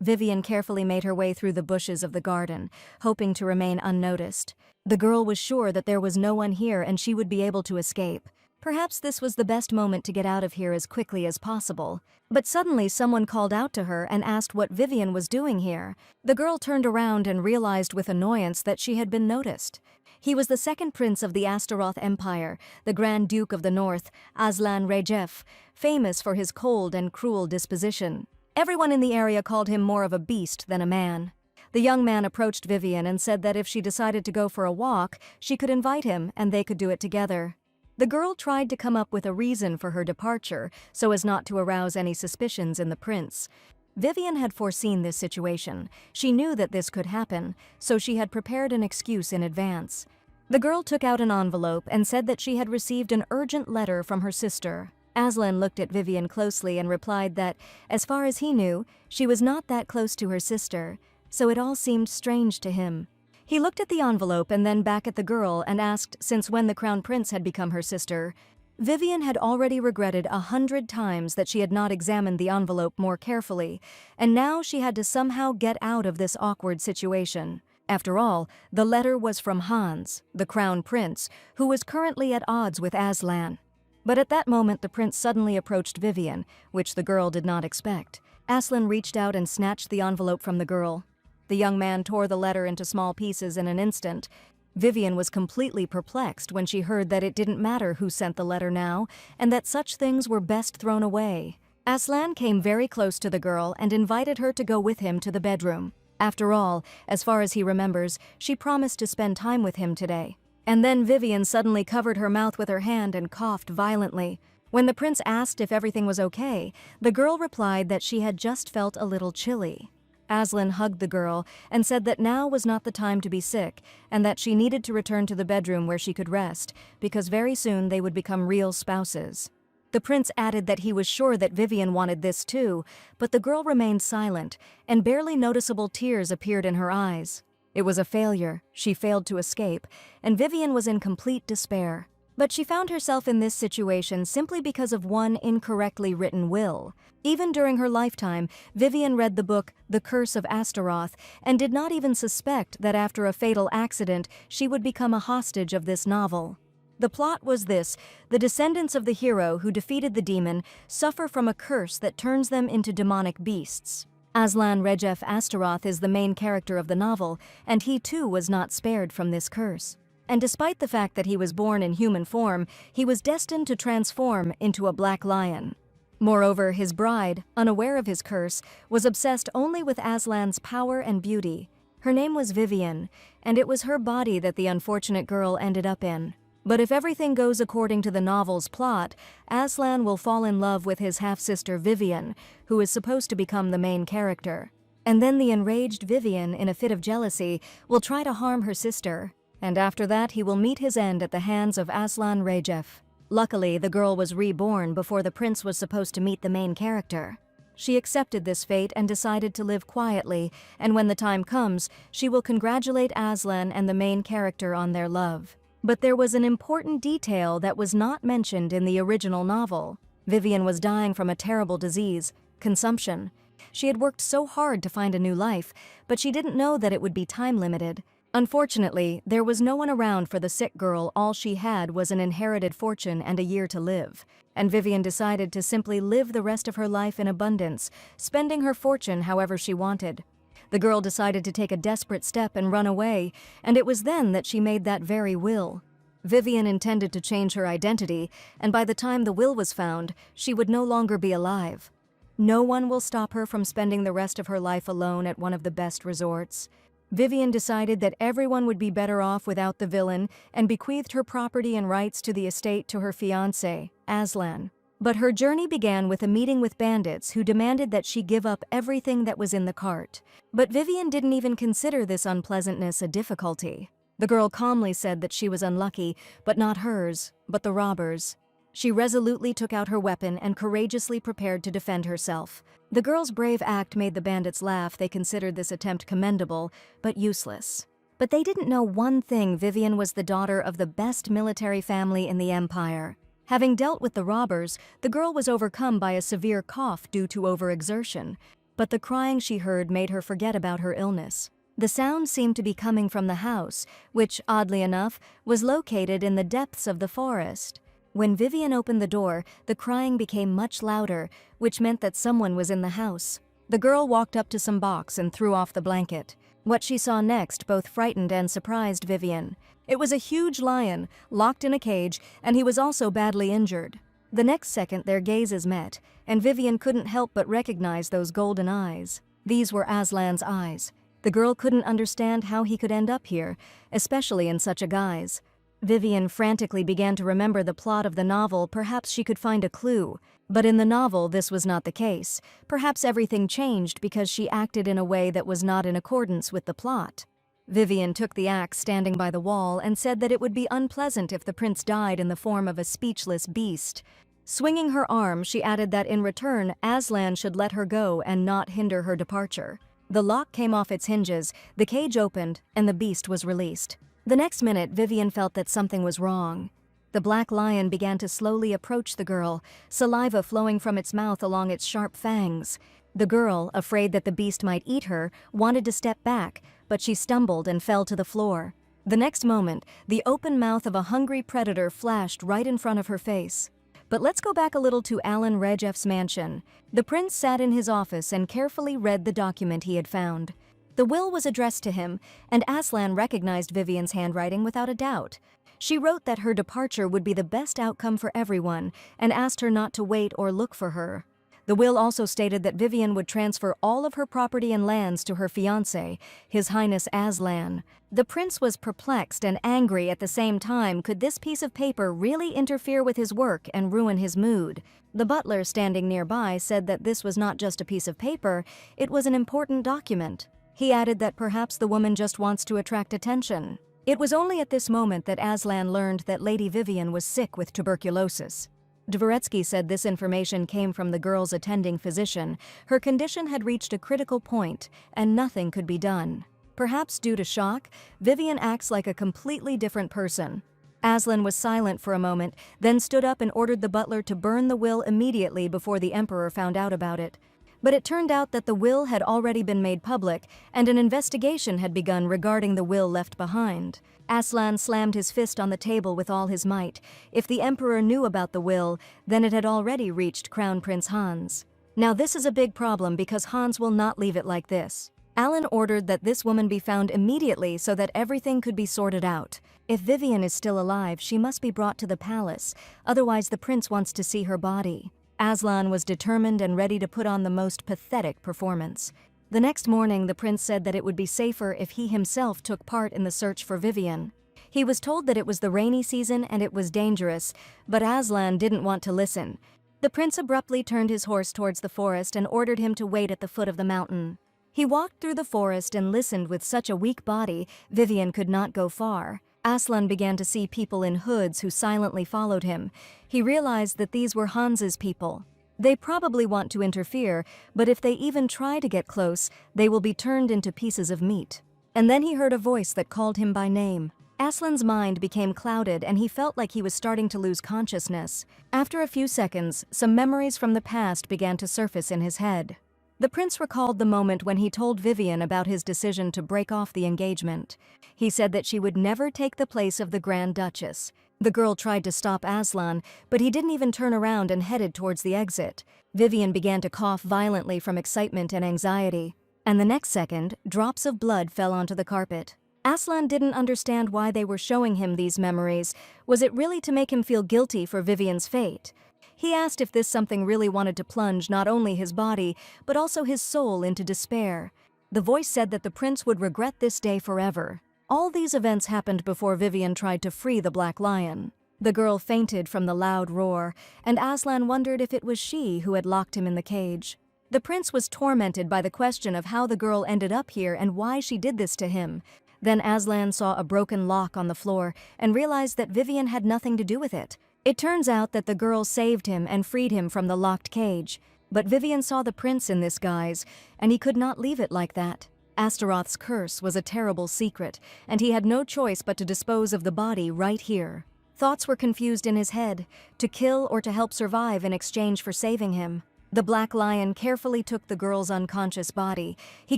Vivien carefully made her way through the bushes of the garden, hoping to remain unnoticed. The girl was sure that there was no one here and she would be able to escape. Perhaps this was the best moment to get out of here as quickly as possible. But suddenly someone called out to her and asked what Vivien was doing here. The girl turned around and realized with annoyance that she had been noticed. He was the second prince of the Astaroth Empire, the Grand Duke of the North, Aslan Rejef, famous for his cold and cruel disposition. Everyone in the area called him more of a beast than a man. The young man approached Vivien and said that if she decided to go for a walk, she could invite him and they could do it together. The girl tried to come up with a reason for her departure so as not to arouse any suspicions in the prince. Vivien had foreseen this situation. She knew that this could happen, so she had prepared an excuse in advance. The girl took out an envelope and said that she had received an urgent letter from her sister. Aslan looked at Vivien closely and replied that, as far as he knew, she was not that close to her sister, so it all seemed strange to him. He looked at the envelope and then back at the girl and asked since when the crown prince had become her sister. Vivien had already regretted 100 times that she had not examined the envelope more carefully, and now she had to somehow get out of this awkward situation. After all, the letter was from Hans, the crown prince, who was currently at odds with Aslan. But at that moment the prince suddenly approached Vivien, which the girl did not expect. Aslan reached out and snatched the envelope from the girl. The young man tore the letter into small pieces in an instant. Vivien was completely perplexed when she heard that it didn't matter who sent the letter now, and that such things were best thrown away. Aslan came very close to the girl and invited her to go with him to the bedroom. After all, as far as he remembers, she promised to spend time with him today. And then Vivien suddenly covered her mouth with her hand and coughed violently. When the prince asked if everything was okay, the girl replied that she had just felt a little chilly. Aslan hugged the girl and said that now was not the time to be sick and that she needed to return to the bedroom where she could rest, because very soon they would become real spouses. The prince added that he was sure that Vivien wanted this too, but the girl remained silent, and barely noticeable tears appeared in her eyes. It was a failure. She failed to escape, and Vivien was in complete despair. But she found herself in this situation simply because of one incorrectly written will. Even during her lifetime, Vivien read the book The Curse of Astaroth and did not even suspect that after a fatal accident she would become a hostage of this novel. The plot was this: the descendants of the hero who defeated the demon suffer from a curse that turns them into demonic beasts. Aslan Rejef Astaroth is the main character of the novel, and he too was not spared from this curse. And despite the fact that he was born in human form, he was destined to transform into a black lion. Moreover, his bride, unaware of his curse, was obsessed only with Aslan's power and beauty. Her name was Vivien, and it was her body that the unfortunate girl ended up in. But if everything goes according to the novel's plot, Aslan will fall in love with his half-sister Vivien, who is supposed to become the main character. And then the enraged Vivien, in a fit of jealousy, will try to harm her sister. And after that he will meet his end at the hands of Aslan Rejef. Luckily, the girl was reborn before the prince was supposed to meet the main character. She accepted this fate and decided to live quietly, and when the time comes, she will congratulate Aslan and the main character on their love. But there was an important detail that was not mentioned in the original novel. Vivien was dying from a terrible disease, consumption. She had worked so hard to find a new life, but she didn't know that it would be time-limited. Unfortunately, there was no one around for the sick girl. All she had was an inherited fortune and a year to live. And Vivien decided to simply live the rest of her life in abundance, spending her fortune however she wanted. The girl decided to take a desperate step and run away, and it was then that she made that very will. Vivien intended to change her identity, and by the time the will was found, she would no longer be alive. No one will stop her from spending the rest of her life alone at one of the best resorts. Vivien decided that everyone would be better off without the villain and bequeathed her property and rights to the estate to her fiancé, Aslan. But her journey began with a meeting with bandits who demanded that she give up everything that was in the cart. But Vivien didn't even consider this unpleasantness a difficulty. The girl calmly said that she was unlucky, but not hers, but the robbers. She resolutely took out her weapon and courageously prepared to defend herself. The girl's brave act made the bandits laugh. They considered this attempt commendable, but useless. But they didn't know one thing: Vivien was the daughter of the best military family in the Empire. Having dealt with the robbers, the girl was overcome by a severe cough due to overexertion. but the crying she heard made her forget about her illness. The sound seemed to be coming from the house, which, oddly enough, was located in the depths of the forest. When Vivien opened the door, the crying became much louder, which meant that someone was in the house. The girl walked up to some box and threw off the blanket. What she saw next both frightened and surprised Vivien. It was a huge lion, locked in a cage, and he was also badly injured. The next second their gazes met, and Vivien couldn't help but recognize those golden eyes. These were Aslan's eyes. The girl couldn't understand how he could end up here, especially in such a guise. Vivien frantically began to remember the plot of the novel. Perhaps she could find a clue. But in the novel, this was not the case. Perhaps everything changed because she acted in a way that was not in accordance with the plot. Vivien took the axe standing by the wall and said that it would be unpleasant if the prince died in the form of a speechless beast. Swinging her arm, she added that in return, Aslan should let her go and not hinder her departure. The lock came off its hinges, the cage opened, and the beast was released. The next minute, Vivien felt that something was wrong. The black lion began to slowly approach the girl, saliva flowing from its mouth along its sharp fangs. The girl, afraid that the beast might eat her, wanted to step back, but she stumbled and fell to the floor. The next moment, the open mouth of a hungry predator flashed right in front of her face. But let's go back a little to Alan Rejeff's mansion. The prince sat in his office and carefully read the document he had found. The will was addressed to him, and Aslan recognized Vivien's handwriting without a doubt. She wrote that her departure would be the best outcome for everyone, and asked her not to wait or look for her. The will also stated that Vivien would transfer all of her property and lands to her fiancé, His Highness Aslan. The prince was perplexed and angry at the same time. Could this piece of paper really interfere with his work and ruin his mood? The butler standing nearby said that this was not just a piece of paper, it was an important document. He added that perhaps the woman just wants to attract attention. It was only at this moment that Aslan learned that Lady Vivien was sick with tuberculosis. Dvoretsky said this information came from the girl's attending physician. Her condition had reached a critical point, and nothing could be done. Perhaps due to shock, Vivien acts like a completely different person. Aslan was silent for a moment, then stood up and ordered the butler to burn the will immediately before the emperor found out about it. But it turned out that the will had already been made public, and an investigation had begun regarding the will left behind. Aslan slammed his fist on the table with all his might. If the emperor knew about the will, then it had already reached Crown Prince Hans. Now this is a big problem because Hans will not leave it like this. Alan ordered that this woman be found immediately so that everything could be sorted out. If Vivien is still alive, she must be brought to the palace, otherwise the prince wants to see her body. Aslan was determined and ready to put on the most pathetic performance. The next morning, the prince said that it would be safer if he himself took part in the search for Vivien. He was told that it was the rainy season and it was dangerous, but Aslan didn't want to listen. The prince abruptly turned his horse towards the forest and ordered him to wait at the foot of the mountain. He walked through the forest and listened. With such a weak body, Vivien could not go far. Aslan began to see people in hoods who silently followed him. He realized that these were Hans's people. They probably want to interfere, but if they even try to get close, they will be turned into pieces of meat. And then he heard a voice that called him by name. Aslan's mind became clouded and he felt like he was starting to lose consciousness. After a few seconds, some memories from the past began to surface in his head. The prince recalled the moment when he told Vivien about his decision to break off the engagement. He said that she would never take the place of the Grand Duchess. The girl tried to stop Aslan, but he didn't even turn around and headed towards the exit. Vivien began to cough violently from excitement and anxiety. And the next second, drops of blood fell onto the carpet. Aslan didn't understand why they were showing him these memories. Was it really to make him feel guilty for Vivien's fate? He asked if this something really wanted to plunge not only his body, but also his soul into despair. The voice said that the prince would regret this day forever. All these events happened before Vivien tried to free the Black Lion. The girl fainted from the loud roar, and Aslan wondered if it was she who had locked him in the cage. The prince was tormented by the question of how the girl ended up here and why she did this to him. Then Aslan saw a broken lock on the floor and realized that Vivien had nothing to do with it. It turns out that the girl saved him and freed him from the locked cage. But Vivien saw the prince in this guise, and he could not leave it like that. Astaroth's curse was a terrible secret, and he had no choice but to dispose of the body right here. Thoughts were confused in his head, to kill or to help survive in exchange for saving him. The black lion carefully took the girl's unconscious body. He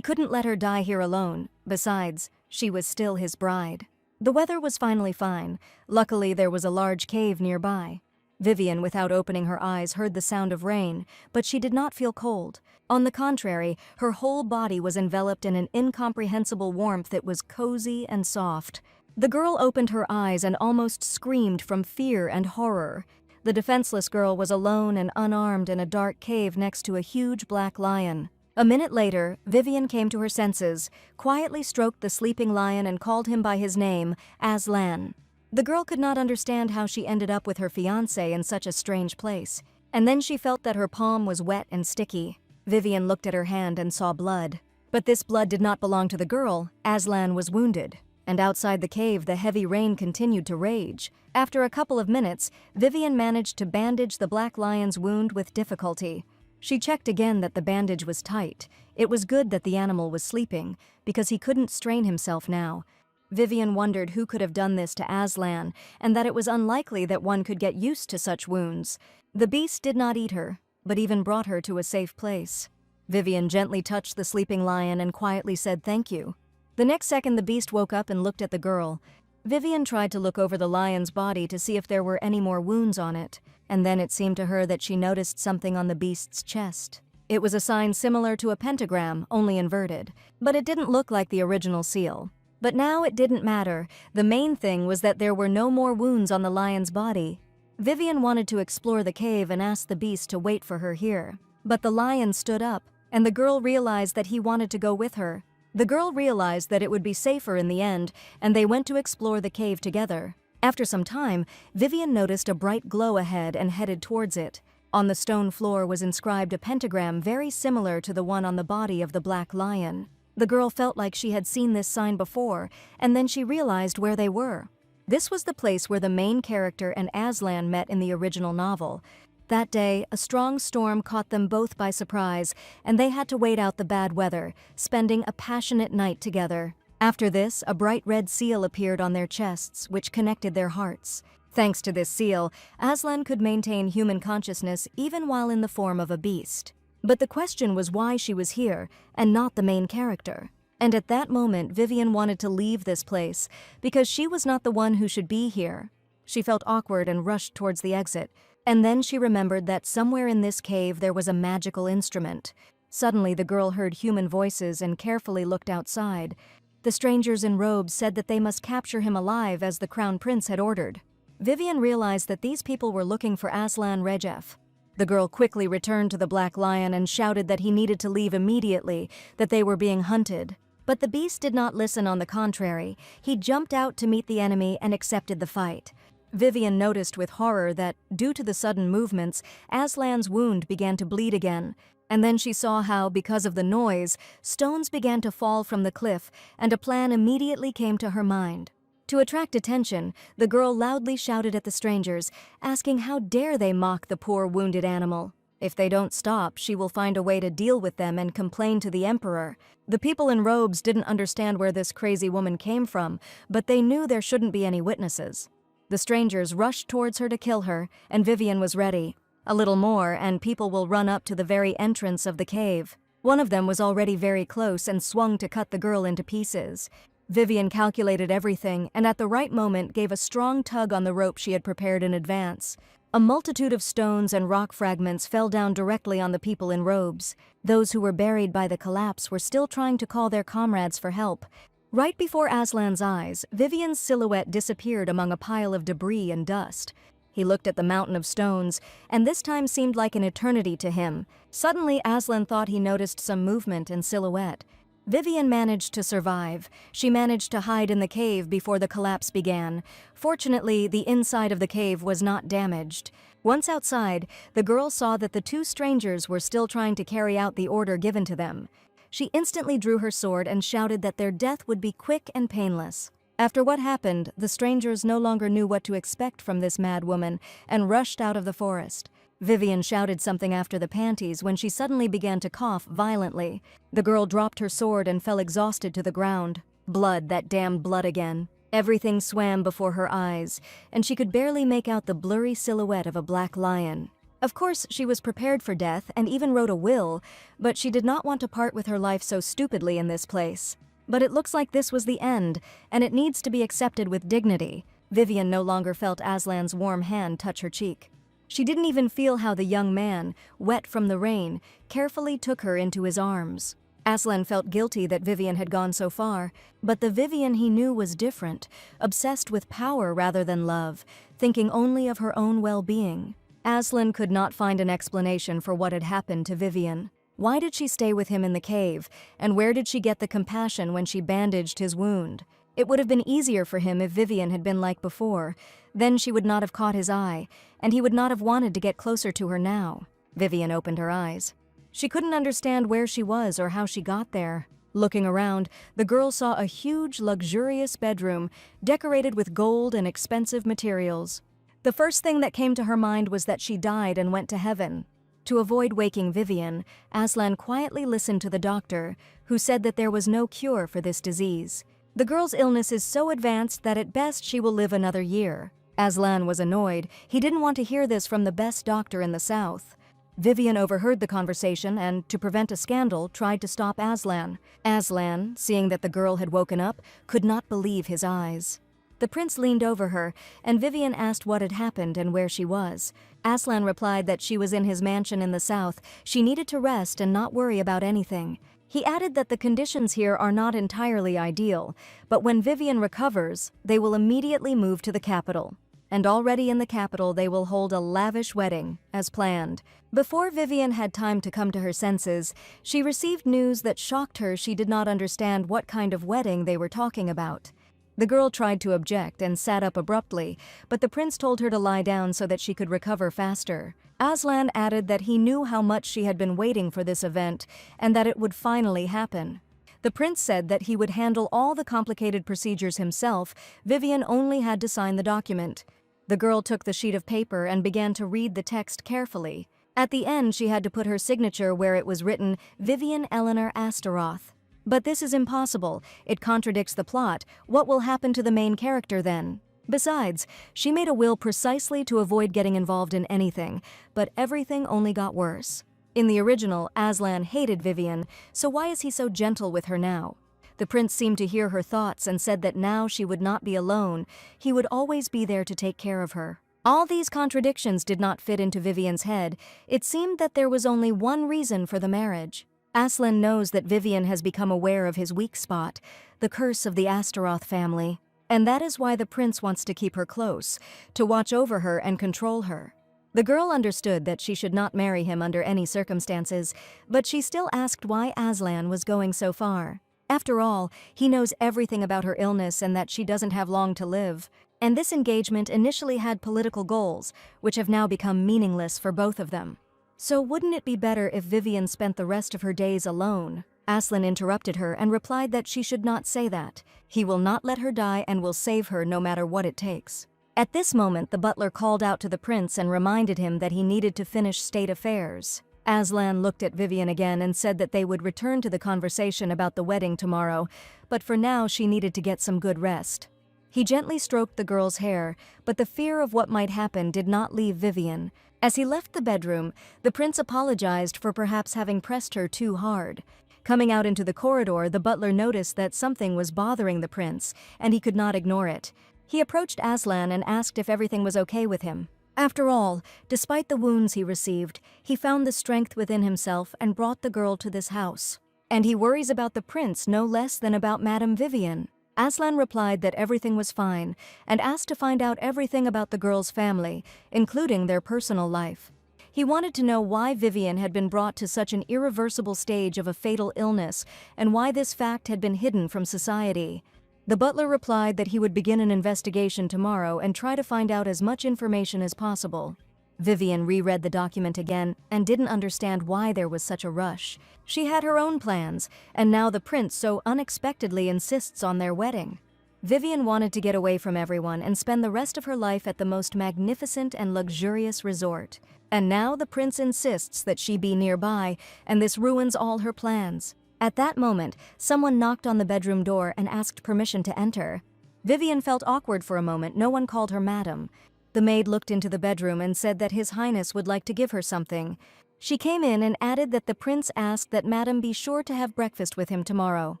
couldn't let her die here alone. Besides, she was still his bride. The weather was finally fine. Luckily, there was a large cave nearby. Vivien, without opening her eyes, heard the sound of rain, but she did not feel cold. On the contrary, her whole body was enveloped in an incomprehensible warmth that was cozy and soft. The girl opened her eyes and almost screamed from fear and horror. The defenseless girl was alone and unarmed in a dark cave next to a huge black lion. A minute later, Vivien came to her senses, quietly stroked the sleeping lion and called him by his name, Aslan. The girl could not understand how she ended up with her fiancé in such a strange place. And then she felt that her palm was wet and sticky. Vivien looked at her hand and saw blood. But this blood did not belong to the girl. Aslan was wounded. And outside the cave, the heavy rain continued to rage. After a couple of minutes, Vivien managed to bandage the black lion's wound with difficulty. She checked again that the bandage was tight. It was good that the animal was sleeping, because he couldn't strain himself now. Vivien wondered who could have done this to Aslan, and that it was unlikely that one could get used to such wounds. The beast did not eat her, but even brought her to a safe place. Vivien gently touched the sleeping lion and quietly said thank you. The next second, the beast woke up and looked at the girl. Vivien tried to look over the lion's body to see if there were any more wounds on it, and then it seemed to her that she noticed something on the beast's chest. It was a sign similar to a pentagram, only inverted, but it didn't look like the original seal. But now it didn't matter. The main thing was that there were no more wounds on the lion's body. Vivien wanted to explore the cave and asked the beast to wait for her here. But the lion stood up, and the girl realized that he wanted to go with her. The girl realized that it would be safer in the end, and they went to explore the cave together. After some time, Vivien noticed a bright glow ahead and headed towards it. On the stone floor was inscribed a pentagram very similar to the one on the body of the black lion. The girl felt like she had seen this sign before, and then she realized where they were. This was the place where the main character and Aslan met in the original novel. That day, a strong storm caught them both by surprise, and they had to wait out the bad weather, spending a passionate night together. After this, a bright red seal appeared on their chests, which connected their hearts. Thanks to this seal, Aslan could maintain human consciousness even while in the form of a beast. But the question was why she was here, and not the main character. And at that moment, Vivien wanted to leave this place, because she was not the one who should be here. She felt awkward and rushed towards the exit. And then she remembered that somewhere in this cave there was a magical instrument. Suddenly the girl heard human voices and carefully looked outside. The strangers in robes said that they must capture him alive as the crown prince had ordered. Vivien realized that these people were looking for Aslan Rejef. The girl quickly returned to the black lion and shouted that he needed to leave immediately, that they were being hunted. But the beast did not listen. On the contrary, he jumped out to meet the enemy and accepted the fight. Vivien noticed with horror that, due to the sudden movements, Aslan's wound began to bleed again. And then she saw how, because of the noise, stones began to fall from the cliff, and a plan immediately came to her mind. To attract attention, the girl loudly shouted at the strangers, asking how dare they mock the poor wounded animal. If they don't stop, she will find a way to deal with them and complain to the emperor. The people in robes didn't understand where this crazy woman came from, but they knew there shouldn't be any witnesses. The strangers rushed towards her to kill her, and Vivien was ready. A little more, and people will run up to the very entrance of the cave. One of them was already very close and swung to cut the girl into pieces. Vivien calculated everything, and at the right moment gave a strong tug on the rope she had prepared in advance. A multitude of stones and rock fragments fell down directly on the people in robes. Those who were buried by the collapse were still trying to call their comrades for help. Right before Aslan's eyes, Vivien's silhouette disappeared among a pile of debris and dust. He looked at the mountain of stones, and this time seemed like an eternity to him. Suddenly, Aslan thought he noticed some movement in silhouette. Vivien managed to survive. She managed to hide in the cave before the collapse began. Fortunately, the inside of the cave was not damaged. Once outside, the girl saw that the two strangers were still trying to carry out the order given to them. She instantly drew her sword and shouted that their death would be quick and painless. After what happened, the strangers no longer knew what to expect from this mad woman and rushed out of the forest. Vivien shouted something after the panties when she suddenly began to cough violently. The girl dropped her sword and fell exhausted to the ground. Blood, that damned blood again. Everything swam before her eyes, and she could barely make out the blurry silhouette of a black lion. Of course, she was prepared for death and even wrote a will, but she did not want to part with her life so stupidly in this place. But it looks like this was the end, and it needs to be accepted with dignity. Vivien no longer felt Aslan's warm hand touch her cheek. She didn't even feel how the young man, wet from the rain, carefully took her into his arms. Aslan felt guilty that Vivien had gone so far, but the Vivien he knew was different, obsessed with power rather than love, thinking only of her own well-being. Aslan could not find an explanation for what had happened to Vivien. Why did she stay with him in the cave, and where did she get the compassion when she bandaged his wound? It would have been easier for him if Vivien had been like before. Then she would not have caught his eye, and he would not have wanted to get closer to her now. Vivien opened her eyes. She couldn't understand where she was or how she got there. Looking around, the girl saw a huge, luxurious bedroom, decorated with gold and expensive materials. The first thing that came to her mind was that she died and went to heaven. To avoid waking Vivien, Aslan quietly listened to the doctor, who said that there was no cure for this disease. The girl's illness is so advanced that at best she will live another year. Aslan was annoyed. He didn't want to hear this from the best doctor in the south. Vivien overheard the conversation and, to prevent a scandal, tried to stop Aslan. Aslan, seeing that the girl had woken up, could not believe his eyes. The prince leaned over her, and Vivien asked what had happened and where she was. Aslan replied that she was in his mansion in the south. She needed to rest and not worry about anything. He added that the conditions here are not entirely ideal, but when Vivien recovers, they will immediately move to the capital. And already in the capital they will hold a lavish wedding, as planned. Before Vivien had time to come to her senses, she received news that shocked her. She did not understand what kind of wedding they were talking about. The girl tried to object and sat up abruptly, but the prince told her to lie down so that she could recover faster. Aslan added that he knew how much she had been waiting for this event, and that it would finally happen. The prince said that he would handle all the complicated procedures himself. Vivien only had to sign the document. The girl took the sheet of paper and began to read the text carefully. At the end, she had to put her signature where it was written, Vivien Eleanor Astaroth. But this is impossible. It contradicts the plot. What will happen to the main character then? Besides, she made a will precisely to avoid getting involved in anything, but everything only got worse. In the original, Aslan hated Vivien, so why is he so gentle with her now? The prince seemed to hear her thoughts and said that now she would not be alone. He would always be there to take care of her. All these contradictions did not fit into Vivien's head. It seemed that there was only one reason for the marriage. Aslan knows that Vivien has become aware of his weak spot, the curse of the Astaroth family, and that is why the prince wants to keep her close, to watch over her and control her. The girl understood that she should not marry him under any circumstances, but she still asked why Aslan was going so far. After all, he knows everything about her illness and that she doesn't have long to live. And this engagement initially had political goals, which have now become meaningless for both of them. So wouldn't it be better if Vivien spent the rest of her days alone? Aslan interrupted her and replied that she should not say that. He will not let her die and will save her no matter what it takes. At this moment, the butler called out to the prince and reminded him that he needed to finish state affairs. Aslan looked at Vivien again and said that they would return to the conversation about the wedding tomorrow, but for now she needed to get some good rest. He gently stroked the girl's hair, but the fear of what might happen did not leave Vivien. As he left the bedroom, the prince apologized for perhaps having pressed her too hard. Coming out into the corridor, the butler noticed that something was bothering the prince, and he could not ignore it. He approached Aslan and asked if everything was okay with him. After all, despite the wounds he received, he found the strength within himself and brought the girl to this house. And he worries about the prince no less than about Madame Vivien. Aslan replied that everything was fine, and asked to find out everything about the girl's family, including their personal life. He wanted to know why Vivien had been brought to such an irreversible stage of a fatal illness, and why this fact had been hidden from society. The butler replied that he would begin an investigation tomorrow and try to find out as much information as possible. Vivien reread the document again and didn't understand why there was such a rush. She had her own plans, and now the prince so unexpectedly insists on their wedding. Vivien wanted to get away from everyone and spend the rest of her life at the most magnificent and luxurious resort. And now the prince insists that she be nearby, and this ruins all her plans. At that moment, someone knocked on the bedroom door and asked permission to enter. Vivien felt awkward for a moment. No one called her madam. The maid looked into the bedroom and said that His Highness would like to give her something. She came in and added that the prince asked that Madam be sure to have breakfast with him tomorrow.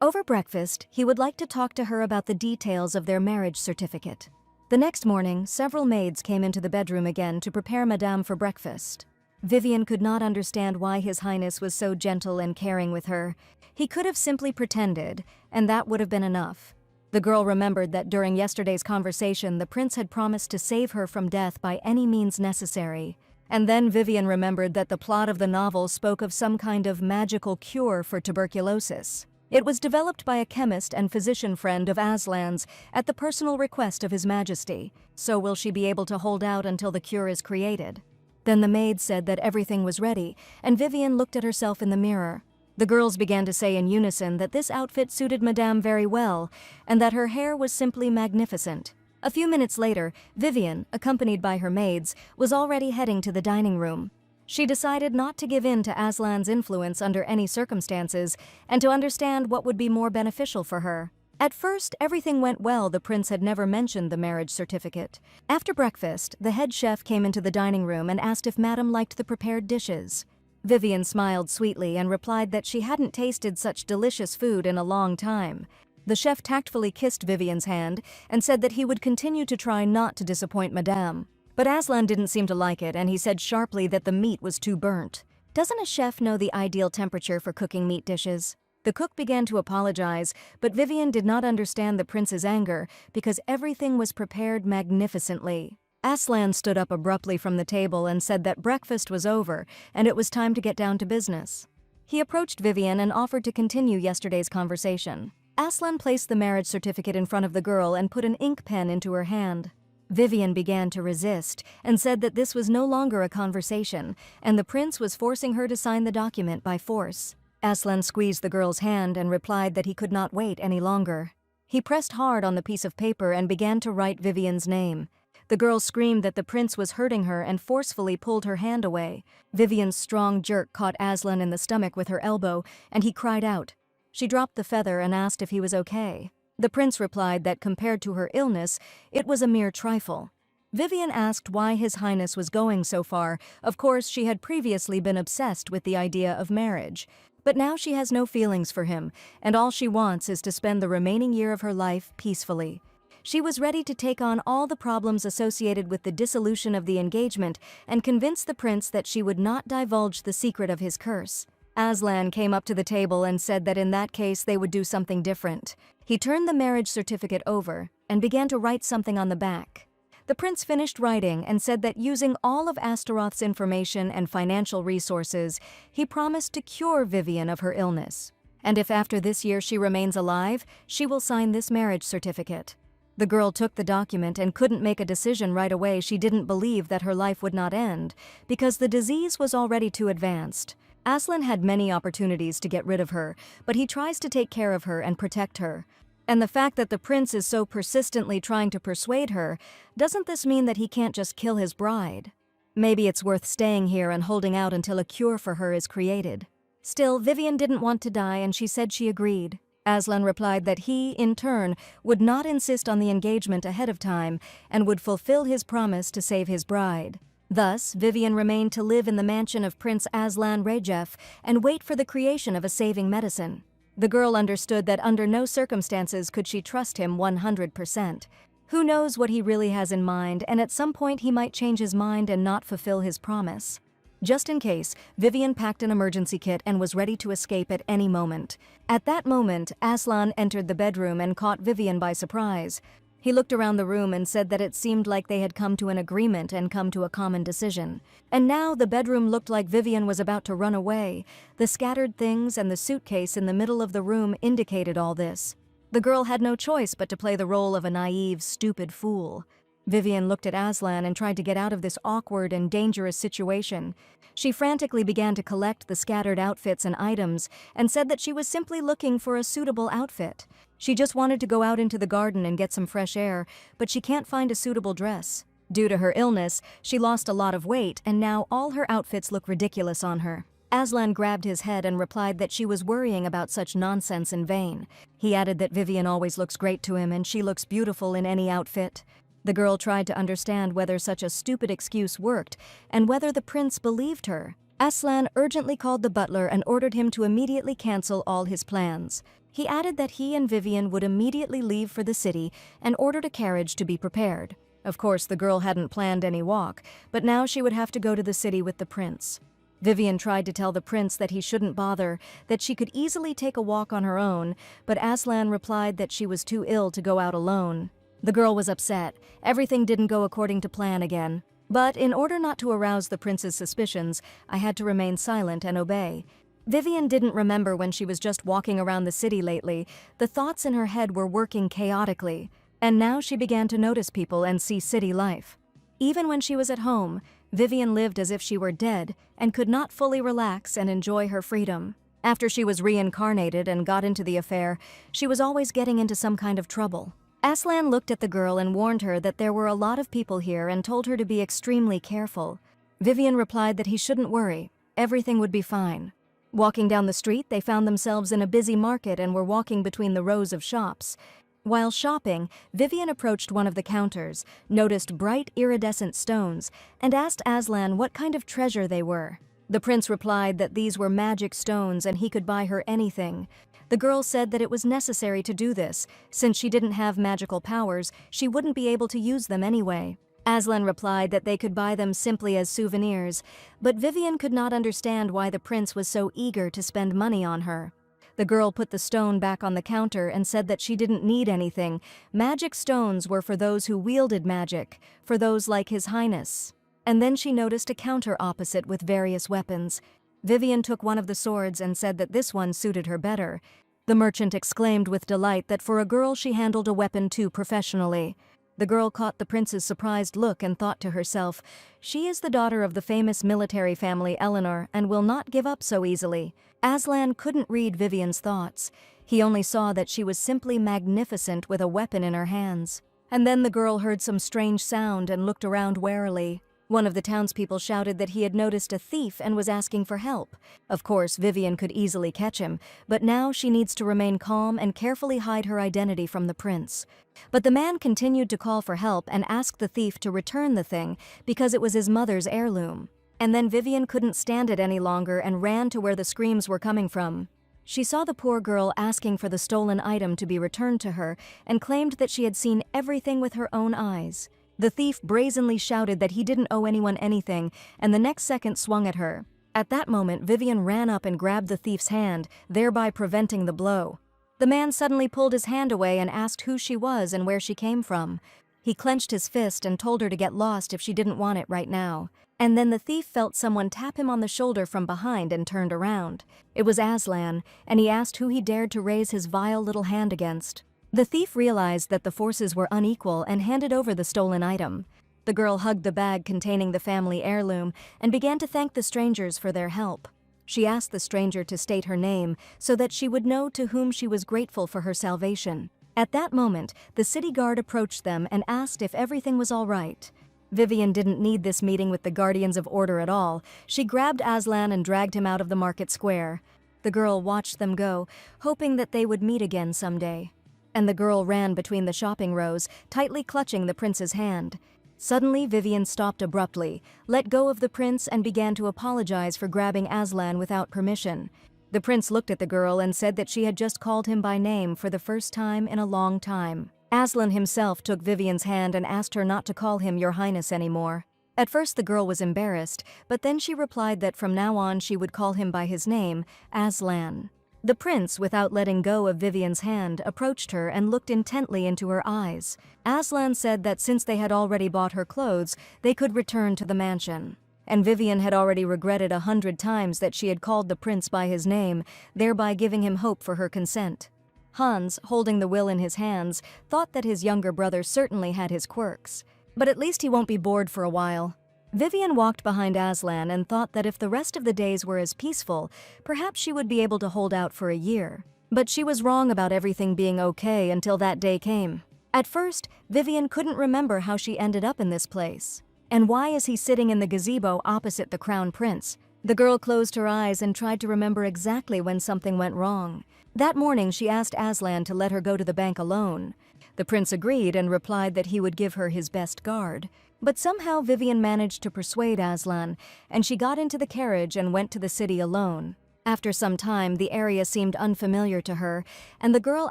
Over breakfast, he would like to talk to her about the details of their marriage certificate. The next morning, several maids came into the bedroom again to prepare Madame for breakfast. Vivien could not understand why His Highness was so gentle and caring with her. He could have simply pretended, and that would have been enough. The girl remembered that during yesterday's conversation, the prince had promised to save her from death by any means necessary. And then Vivien remembered that the plot of the novel spoke of some kind of magical cure for tuberculosis. It was developed by a chemist and physician friend of Aslan's at the personal request of His Majesty. So will she be able to hold out until the cure is created? Then the maid said that everything was ready, and Vivien looked at herself in the mirror. The girls began to say in unison that this outfit suited Madame very well, and that her hair was simply magnificent. A few minutes later, Vivien, accompanied by her maids, was already heading to the dining room. She decided not to give in to Aslan's influence under any circumstances, and to understand what would be more beneficial for her. At first, everything went well. The prince had never mentioned the marriage certificate. After breakfast, the head chef came into the dining room and asked if Madame liked the prepared dishes. Vivien smiled sweetly and replied that she hadn't tasted such delicious food in a long time. The chef tactfully kissed Vivien's hand and said that he would continue to try not to disappoint Madame. But Aslan didn't seem to like it, and he said sharply that the meat was too burnt. Doesn't a chef know the ideal temperature for cooking meat dishes? The cook began to apologize, but Vivien did not understand the prince's anger because everything was prepared magnificently. Aslan stood up abruptly from the table and said that breakfast was over and it was time to get down to business. He approached Vivien and offered to continue yesterday's conversation. Aslan placed the marriage certificate in front of the girl and put an ink pen into her hand. Vivien began to resist and said that this was no longer a conversation, and the prince was forcing her to sign the document by force. Aslan squeezed the girl's hand and replied that he could not wait any longer. He pressed hard on the piece of paper and began to write Vivien's name. The girl screamed that the prince was hurting her and forcefully pulled her hand away. Vivien's strong jerk caught Aslan in the stomach with her elbow, and he cried out. She dropped the feather and asked if he was okay. The prince replied that compared to her illness, it was a mere trifle. Vivien asked why His Highness was going so far. Of course, she had previously been obsessed with the idea of marriage. But now she has no feelings for him, and all she wants is to spend the remaining year of her life peacefully. She was ready to take on all the problems associated with the dissolution of the engagement and convince the prince that she would not divulge the secret of his curse. Aslan came up to the table and said that in that case they would do something different. He turned the marriage certificate over and began to write something on the back. The prince finished writing and said that using all of Astaroth's information and financial resources, he promised to cure Vivien of her illness. And if after this year she remains alive, she will sign this marriage certificate. The girl took the document and couldn't make a decision right away. She didn't believe that her life would not end, because the disease was already too advanced. Aslan had many opportunities to get rid of her, but he tries to take care of her and protect her. And the fact that the prince is so persistently trying to persuade her, doesn't this mean that he can't just kill his bride? Maybe it's worth staying here and holding out until a cure for her is created. Still, Vivien didn't want to die, and she said she agreed. Aslan replied that he, in turn, would not insist on the engagement ahead of time and would fulfill his promise to save his bride. Thus, Vivien remained to live in the mansion of Prince Aslan Rajef and wait for the creation of a saving medicine. The girl understood that under no circumstances could she trust him 100%. Who knows what he really has in mind, and at some point he might change his mind and not fulfill his promise. Just in case, Vivien packed an emergency kit and was ready to escape at any moment. At that moment, Aslan entered the bedroom and caught Vivien by surprise. He looked around the room and said that it seemed like they had come to an agreement and come to a common decision. And now the bedroom looked like Vivien was about to run away. The scattered things and the suitcase in the middle of the room indicated all this. The girl had no choice but to play the role of a naive, stupid fool. Vivien looked at Aslan and tried to get out of this awkward and dangerous situation. She frantically began to collect the scattered outfits and items and said that she was simply looking for a suitable outfit. She just wanted to go out into the garden and get some fresh air, but she can't find a suitable dress. Due to her illness, she lost a lot of weight, and now all her outfits look ridiculous on her. Aslan grabbed his head and replied that she was worrying about such nonsense in vain. He added that Vivien always looks great to him and she looks beautiful in any outfit. The girl tried to understand whether such a stupid excuse worked and whether the prince believed her. Aslan urgently called the butler and ordered him to immediately cancel all his plans. He added that he and Vivien would immediately leave for the city and ordered a carriage to be prepared. Of course, the girl hadn't planned any walk, but now she would have to go to the city with the prince. Vivien tried to tell the prince that he shouldn't bother, that she could easily take a walk on her own, but Aslan replied that she was too ill to go out alone. The girl was upset. Everything didn't go according to plan again. But in order not to arouse the prince's suspicions, I had to remain silent and obey. Vivien didn't remember when she was just walking around the city lately. The thoughts in her head were working chaotically, and now she began to notice people and see city life. Even when she was at home, Vivien lived as if she were dead and could not fully relax and enjoy her freedom. After she was reincarnated and got into the affair, she was always getting into some kind of trouble. Aslan looked at the girl and warned her that there were a lot of people here and told her to be extremely careful. Vivien replied that he shouldn't worry. Everything would be fine. Walking down the street, they found themselves in a busy market and were walking between the rows of shops. While shopping, Vivien approached one of the counters, noticed bright iridescent stones, and asked Aslan what kind of treasure they were. The prince replied that these were magic stones and he could buy her anything. The girl said that it was necessary to do this. Since she didn't have magical powers, she wouldn't be able to use them anyway. Aslan replied that they could buy them simply as souvenirs, but Vivien could not understand why the prince was so eager to spend money on her. The girl put the stone back on the counter and said that she didn't need anything. Magic stones were for those who wielded magic, for those like His Highness. And then she noticed a counter opposite with various weapons. Vivien took one of the swords and said that this one suited her better. The merchant exclaimed with delight that for a girl she handled a weapon too professionally. The girl caught the prince's surprised look and thought to herself, she is the daughter of the famous military family Eleanor and will not give up so easily. Aslan couldn't read Vivien's thoughts. He only saw that she was simply magnificent with a weapon in her hands. And then the girl heard some strange sound and looked around warily. One of the townspeople shouted that he had noticed a thief and was asking for help. Of course, Vivien could easily catch him, but now she needs to remain calm and carefully hide her identity from the prince. But the man continued to call for help and ask the thief to return the thing because it was his mother's heirloom. And then Vivien couldn't stand it any longer and ran to where the screams were coming from. She saw the poor girl asking for the stolen item to be returned to her and claimed that she had seen everything with her own eyes. The thief brazenly shouted that he didn't owe anyone anything, and the next second swung at her. At that moment, Vivien ran up and grabbed the thief's hand, thereby preventing the blow. The man suddenly pulled his hand away and asked who she was and where she came from. He clenched his fist and told her to get lost if she didn't want it right now. And then the thief felt someone tap him on the shoulder from behind and turned around. It was Aslan, and he asked who he dared to raise his vile little hand against. The thief realized that the forces were unequal and handed over the stolen item. The girl hugged the bag containing the family heirloom and began to thank the strangers for their help. She asked the stranger to state her name so that she would know to whom she was grateful for her salvation. At that moment, the city guard approached them and asked if everything was all right. Vivien didn't need this meeting with the guardians of order at all. She grabbed Aslan and dragged him out of the market square. The girl watched them go, hoping that they would meet again someday. And the girl ran between the shopping rows, tightly clutching the prince's hand. Suddenly, Vivien stopped abruptly, let go of the prince, and began to apologize for grabbing Aslan without permission. The prince looked at the girl and said that she had just called him by name for the first time in a long time. Aslan himself took Vivien's hand and asked her not to call him Your Highness anymore. At first the girl was embarrassed, but then she replied that from now on she would call him by his name, Aslan. The prince, without letting go of Vivien's hand, approached her and looked intently into her eyes. Aslan said that since they had already bought her clothes, they could return to the mansion. And Vivien had already regretted 100 times that she had called the prince by his name, thereby giving him hope for her consent. Hans, holding the will in his hands, thought that his younger brother certainly had his quirks. But at least he won't be bored for a while. Vivien walked behind Aslan and thought that if the rest of the days were as peaceful, perhaps she would be able to hold out for a year. But she was wrong about everything being okay until that day came. At first, Vivien couldn't remember how she ended up in this place. And why is he sitting in the gazebo opposite the crown prince? The girl closed her eyes and tried to remember exactly when something went wrong. That morning, she asked Aslan to let her go to the bank alone. The prince agreed and replied that he would give her his best guard. But somehow Vivien managed to persuade Aslan, and she got into the carriage and went to the city alone. After some time, the area seemed unfamiliar to her, and the girl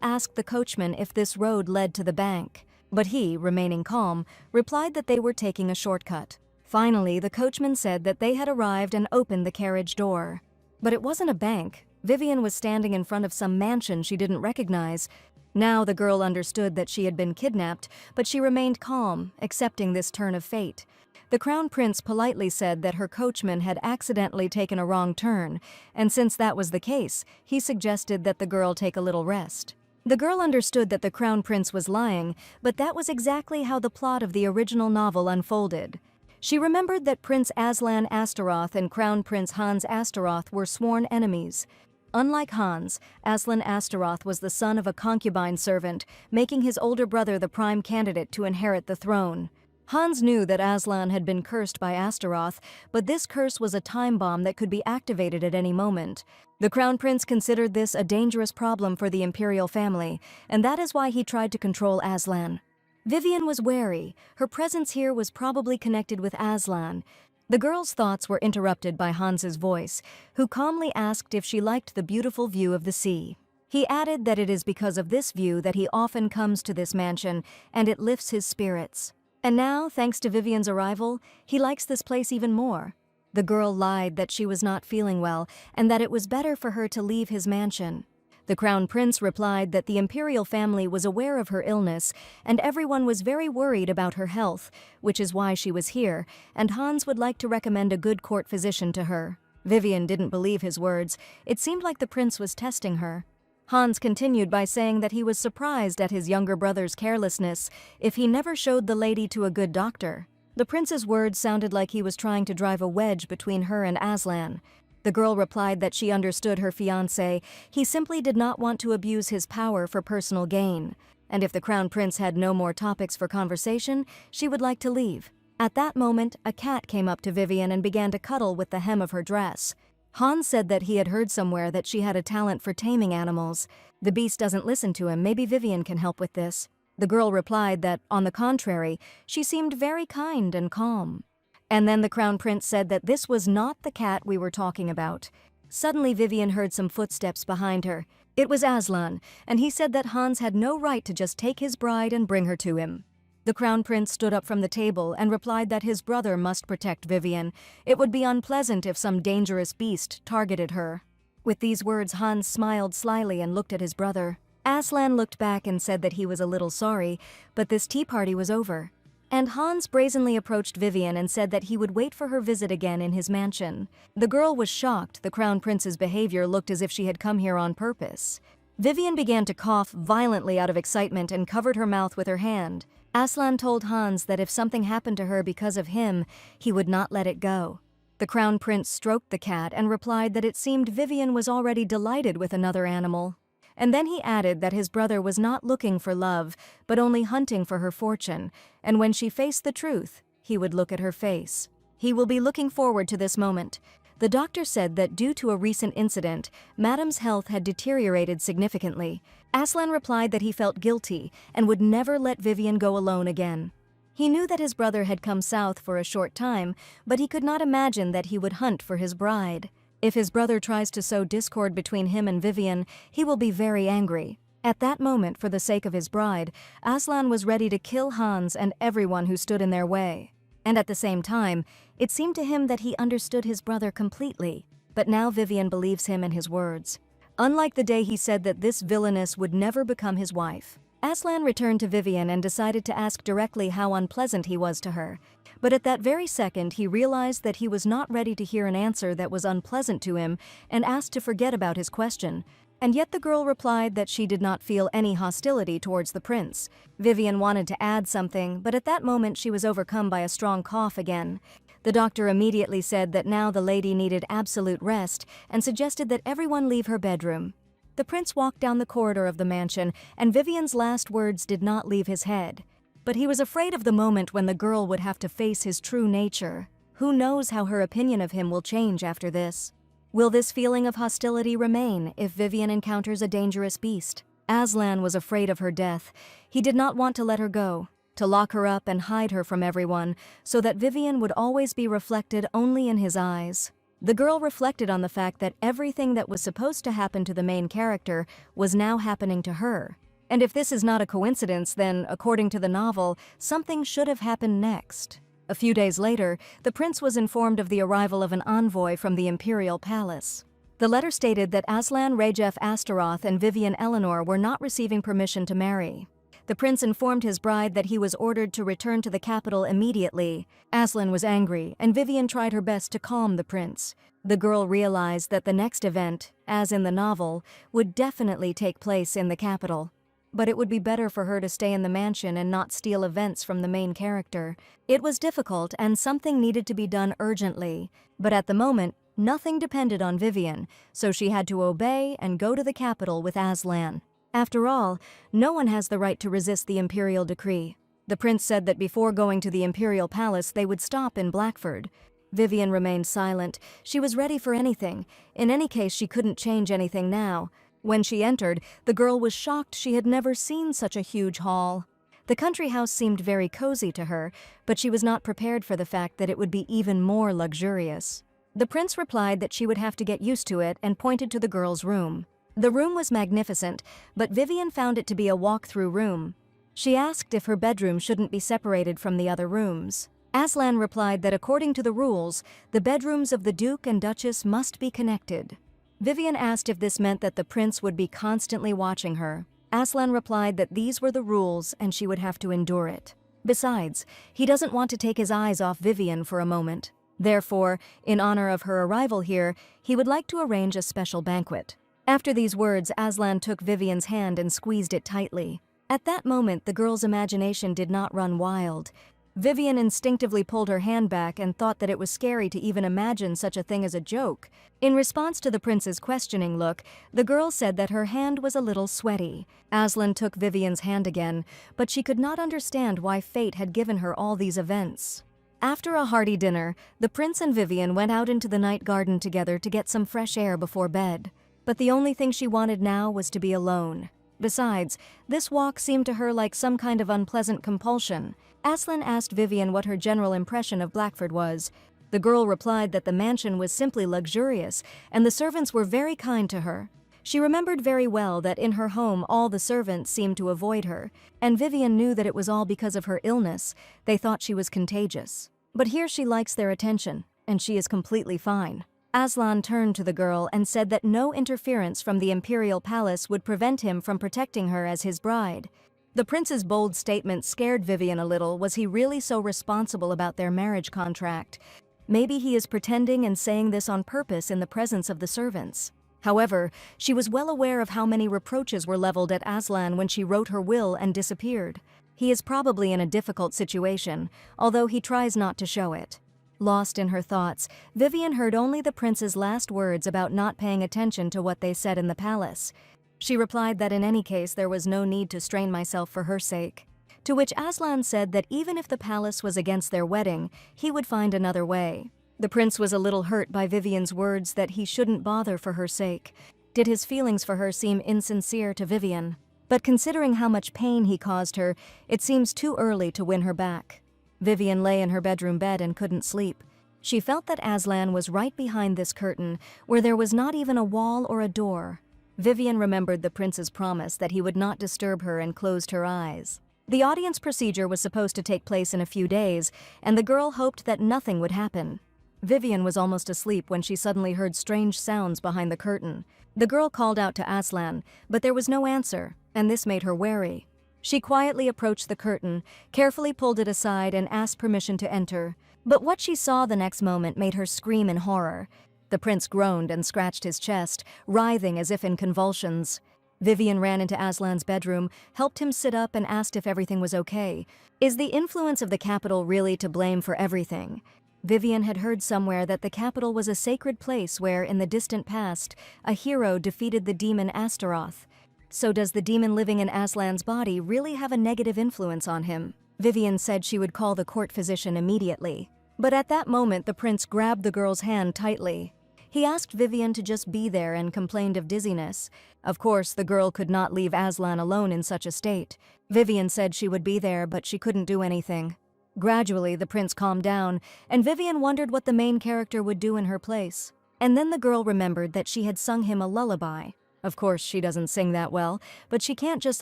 asked the coachman if this road led to the bank. But he, remaining calm, replied that they were taking a shortcut. Finally, the coachman said that they had arrived and opened the carriage door. But it wasn't a bank. Vivien was standing in front of some mansion she didn't recognize. Now the girl understood that she had been kidnapped, but she remained calm, accepting this turn of fate. The crown prince politely said that her coachman had accidentally taken a wrong turn, and since that was the case, he suggested that the girl take a little rest. The girl understood that the crown prince was lying, but that was exactly how the plot of the original novel unfolded. She remembered that Prince Aslan Astaroth and Crown Prince Hans Astaroth were sworn enemies. Unlike Hans, Aslan Astaroth was the son of a concubine servant, making his older brother the prime candidate to inherit the throne. Hans knew that Aslan had been cursed by Astaroth, but this curse was a time bomb that could be activated at any moment. The crown prince considered this a dangerous problem for the imperial family, and that is why he tried to control Aslan. Vivien was wary. Her presence here was probably connected with Aslan. The girl's thoughts were interrupted by Hans's voice, who calmly asked if she liked the beautiful view of the sea. He added that it is because of this view that he often comes to this mansion, and it lifts his spirits. And now, thanks to Vivien's arrival, he likes this place even more. The girl lied that she was not feeling well, and that it was better for her to leave his mansion. The crown prince replied that the imperial family was aware of her illness, and everyone was very worried about her health, which is why she was here, and Hans would like to recommend a good court physician to her. Vivien didn't believe his words. It seemed like the prince was testing her. Hans continued by saying that he was surprised at his younger brother's carelessness if he never showed the lady to a good doctor. The prince's words sounded like he was trying to drive a wedge between her and Aslan. The girl replied that she understood her fiancé. He simply did not want to abuse his power for personal gain. And if the crown prince had no more topics for conversation, she would like to leave. At that moment, a cat came up to Vivien and began to cuddle with the hem of her dress. Hans said that he had heard somewhere that she had a talent for taming animals. The beast doesn't listen to him. Maybe Vivien can help with this. The girl replied that, on the contrary, she seemed very kind and calm. And then the crown prince said that this was not the cat we were talking about. Suddenly Vivien heard some footsteps behind her. It was Aslan, and he said that Hans had no right to just take his bride and bring her to him. The crown prince stood up from the table and replied that his brother must protect Vivien. It would be unpleasant if some dangerous beast targeted her. With these words, Hans smiled slyly and looked at his brother. Aslan looked back and said that he was a little sorry, but this tea party was over. And Hans brazenly approached Vivien and said that he would wait for her visit again in his mansion. The girl was shocked. The crown prince's behavior looked as if she had come here on purpose. Vivien began to cough violently out of excitement and covered her mouth with her hand. Aslan told Hans that if something happened to her because of him, he would not let it go. The crown prince stroked the cat and replied that it seemed Vivien was already delighted with another animal. And then he added that his brother was not looking for love, but only hunting for her fortune, and when she faced the truth, he would look at her face. He will be looking forward to this moment. The doctor said that due to a recent incident, Madame's health had deteriorated significantly. Aslan replied that he felt guilty and would never let Vivien go alone again. He knew that his brother had come south for a short time, but he could not imagine that he would hunt for his bride. If his brother tries to sow discord between him and Vivien, he will be very angry. At that moment, for the sake of his bride, Aslan was ready to kill Hans and everyone who stood in their way. And at the same time, it seemed to him that he understood his brother completely. But now Vivien believes him and his words. Unlike the day he said that this Villainess would never become his wife. Aslan returned to Vivien and decided to ask directly how unpleasant he was to her. But at that very second, he realized that he was not ready to hear an answer that was unpleasant to him and asked to forget about his question. And yet the girl replied that she did not feel any hostility towards the prince. Vivien wanted to add something, but at that moment she was overcome by a strong cough again. The doctor immediately said that now the lady needed absolute rest and suggested that everyone leave her bedroom. The prince walked down the corridor of the mansion, and Vivien's last words did not leave his head. But he was afraid of the moment when the girl would have to face his true nature. Who knows how her opinion of him will change after this? Will this feeling of hostility remain if Vivien encounters a dangerous beast? Aslan was afraid of her death. He did not want to let her go, to lock her up and hide her from everyone, so that Vivien would always be reflected only in his eyes. The girl reflected on the fact that everything that was supposed to happen to the main character was now happening to her. And if this is not a coincidence, then, according to the novel, something should have happened next. A few days later, the prince was informed of the arrival of an envoy from the imperial palace. The letter stated that Aslan Rajef Astaroth and Vivien Eleanor were not receiving permission to marry. The prince informed his bride that he was ordered to return to the capital immediately. Aslan was angry, and Vivien tried her best to calm the prince. The girl realized that the next event, as in the novel, would definitely take place in the capital. But it would be better for her to stay in the mansion and not steal events from the main character. It was difficult, and something needed to be done urgently. But at the moment, nothing depended on Vivien, so she had to obey and go to the capital with Aslan. After all, no one has the right to resist the imperial decree. The prince said that before going to the imperial palace they would stop in Blackford. Vivien remained silent. She was ready for anything. In any case, she couldn't change anything now. When she entered, the girl was shocked. She had never seen such a huge hall. The country house seemed very cozy to her, but she was not prepared for the fact that it would be even more luxurious. The prince replied that she would have to get used to it and pointed to the girl's room. The room was magnificent, but Vivien found it to be a walk-through room. She asked if her bedroom shouldn't be separated from the other rooms. Aslan replied that according to the rules, the bedrooms of the Duke and Duchess must be connected. Vivien asked if this meant that the prince would be constantly watching her. Aslan replied that these were the rules and she would have to endure it. Besides, he doesn't want to take his eyes off Vivien for a moment. Therefore, in honor of her arrival here, he would like to arrange a special banquet. After these words, Aslan took Vivien's hand and squeezed it tightly. At that moment, the girl's imagination did not run wild. Vivien instinctively pulled her hand back and thought that it was scary to even imagine such a thing as a joke. In response to the prince's questioning look, the girl said that her hand was a little sweaty. Aslan took Vivien's hand again, but she could not understand why fate had given her all these events. After a hearty dinner, the prince and Vivien went out into the night garden together to get some fresh air before bed. But the only thing she wanted now was to be alone. Besides, this walk seemed to her like some kind of unpleasant compulsion. Aslan asked Vivien what her general impression of Blackford was. The girl replied that the mansion was simply luxurious, and the servants were very kind to her. She remembered very well that in her home all the servants seemed to avoid her, and Vivien knew that it was all because of her illness. They thought she was contagious. But here she likes their attention, and she is completely fine. Aslan turned to the girl and said that no interference from the imperial palace would prevent him from protecting her as his bride. The prince's bold statement scared Vivien a little. Was he really so responsible about their marriage contract? Maybe he is pretending and saying this on purpose in the presence of the servants. However, she was well aware of how many reproaches were leveled at Aslan when she wrote her will and disappeared. He is probably in a difficult situation, although he tries not to show it. Lost in her thoughts, Vivien heard only the prince's last words about not paying attention to what they said in the palace. She replied that in any case there was no need to strain myself for her sake. To which Aslan said that even if the palace was against their wedding, he would find another way. The prince was a little hurt by Vivien's words that he shouldn't bother for her sake. Did his feelings for her seem insincere to Vivien? But considering how much pain he caused her, it seems too early to win her back. Vivien lay in her bedroom bed and couldn't sleep. She felt that Aslan was right behind this curtain, where there was not even a wall or a door. Vivien remembered the prince's promise that he would not disturb her and closed her eyes. The audience procedure was supposed to take place in a few days, and the girl hoped that nothing would happen. Vivien was almost asleep when she suddenly heard strange sounds behind the curtain. The girl called out to Aslan, but there was no answer, and this made her wary. She quietly approached the curtain, carefully pulled it aside, and asked permission to enter. But what she saw the next moment made her scream in horror. The prince groaned and scratched his chest, writhing as if in convulsions. Vivien ran into Aslan's bedroom, helped him sit up, and asked if everything was okay. Is the influence of the capital really to blame for everything? Vivien had heard somewhere that the capital was a sacred place where, in the distant past, a hero defeated the demon Astaroth. So does the demon living in Aslan's body really have a negative influence on him? Vivien said she would call the court physician immediately. But at that moment the prince grabbed the girl's hand tightly. He asked Vivien to just be there and complained of dizziness. Of course, the girl could not leave Aslan alone in such a state. Vivien said she would be there, but she couldn't do anything. Gradually, the prince calmed down, and Vivien wondered what the main character would do in her place. And then the girl remembered that she had sung him a lullaby. Of course, she doesn't sing that well, but she can't just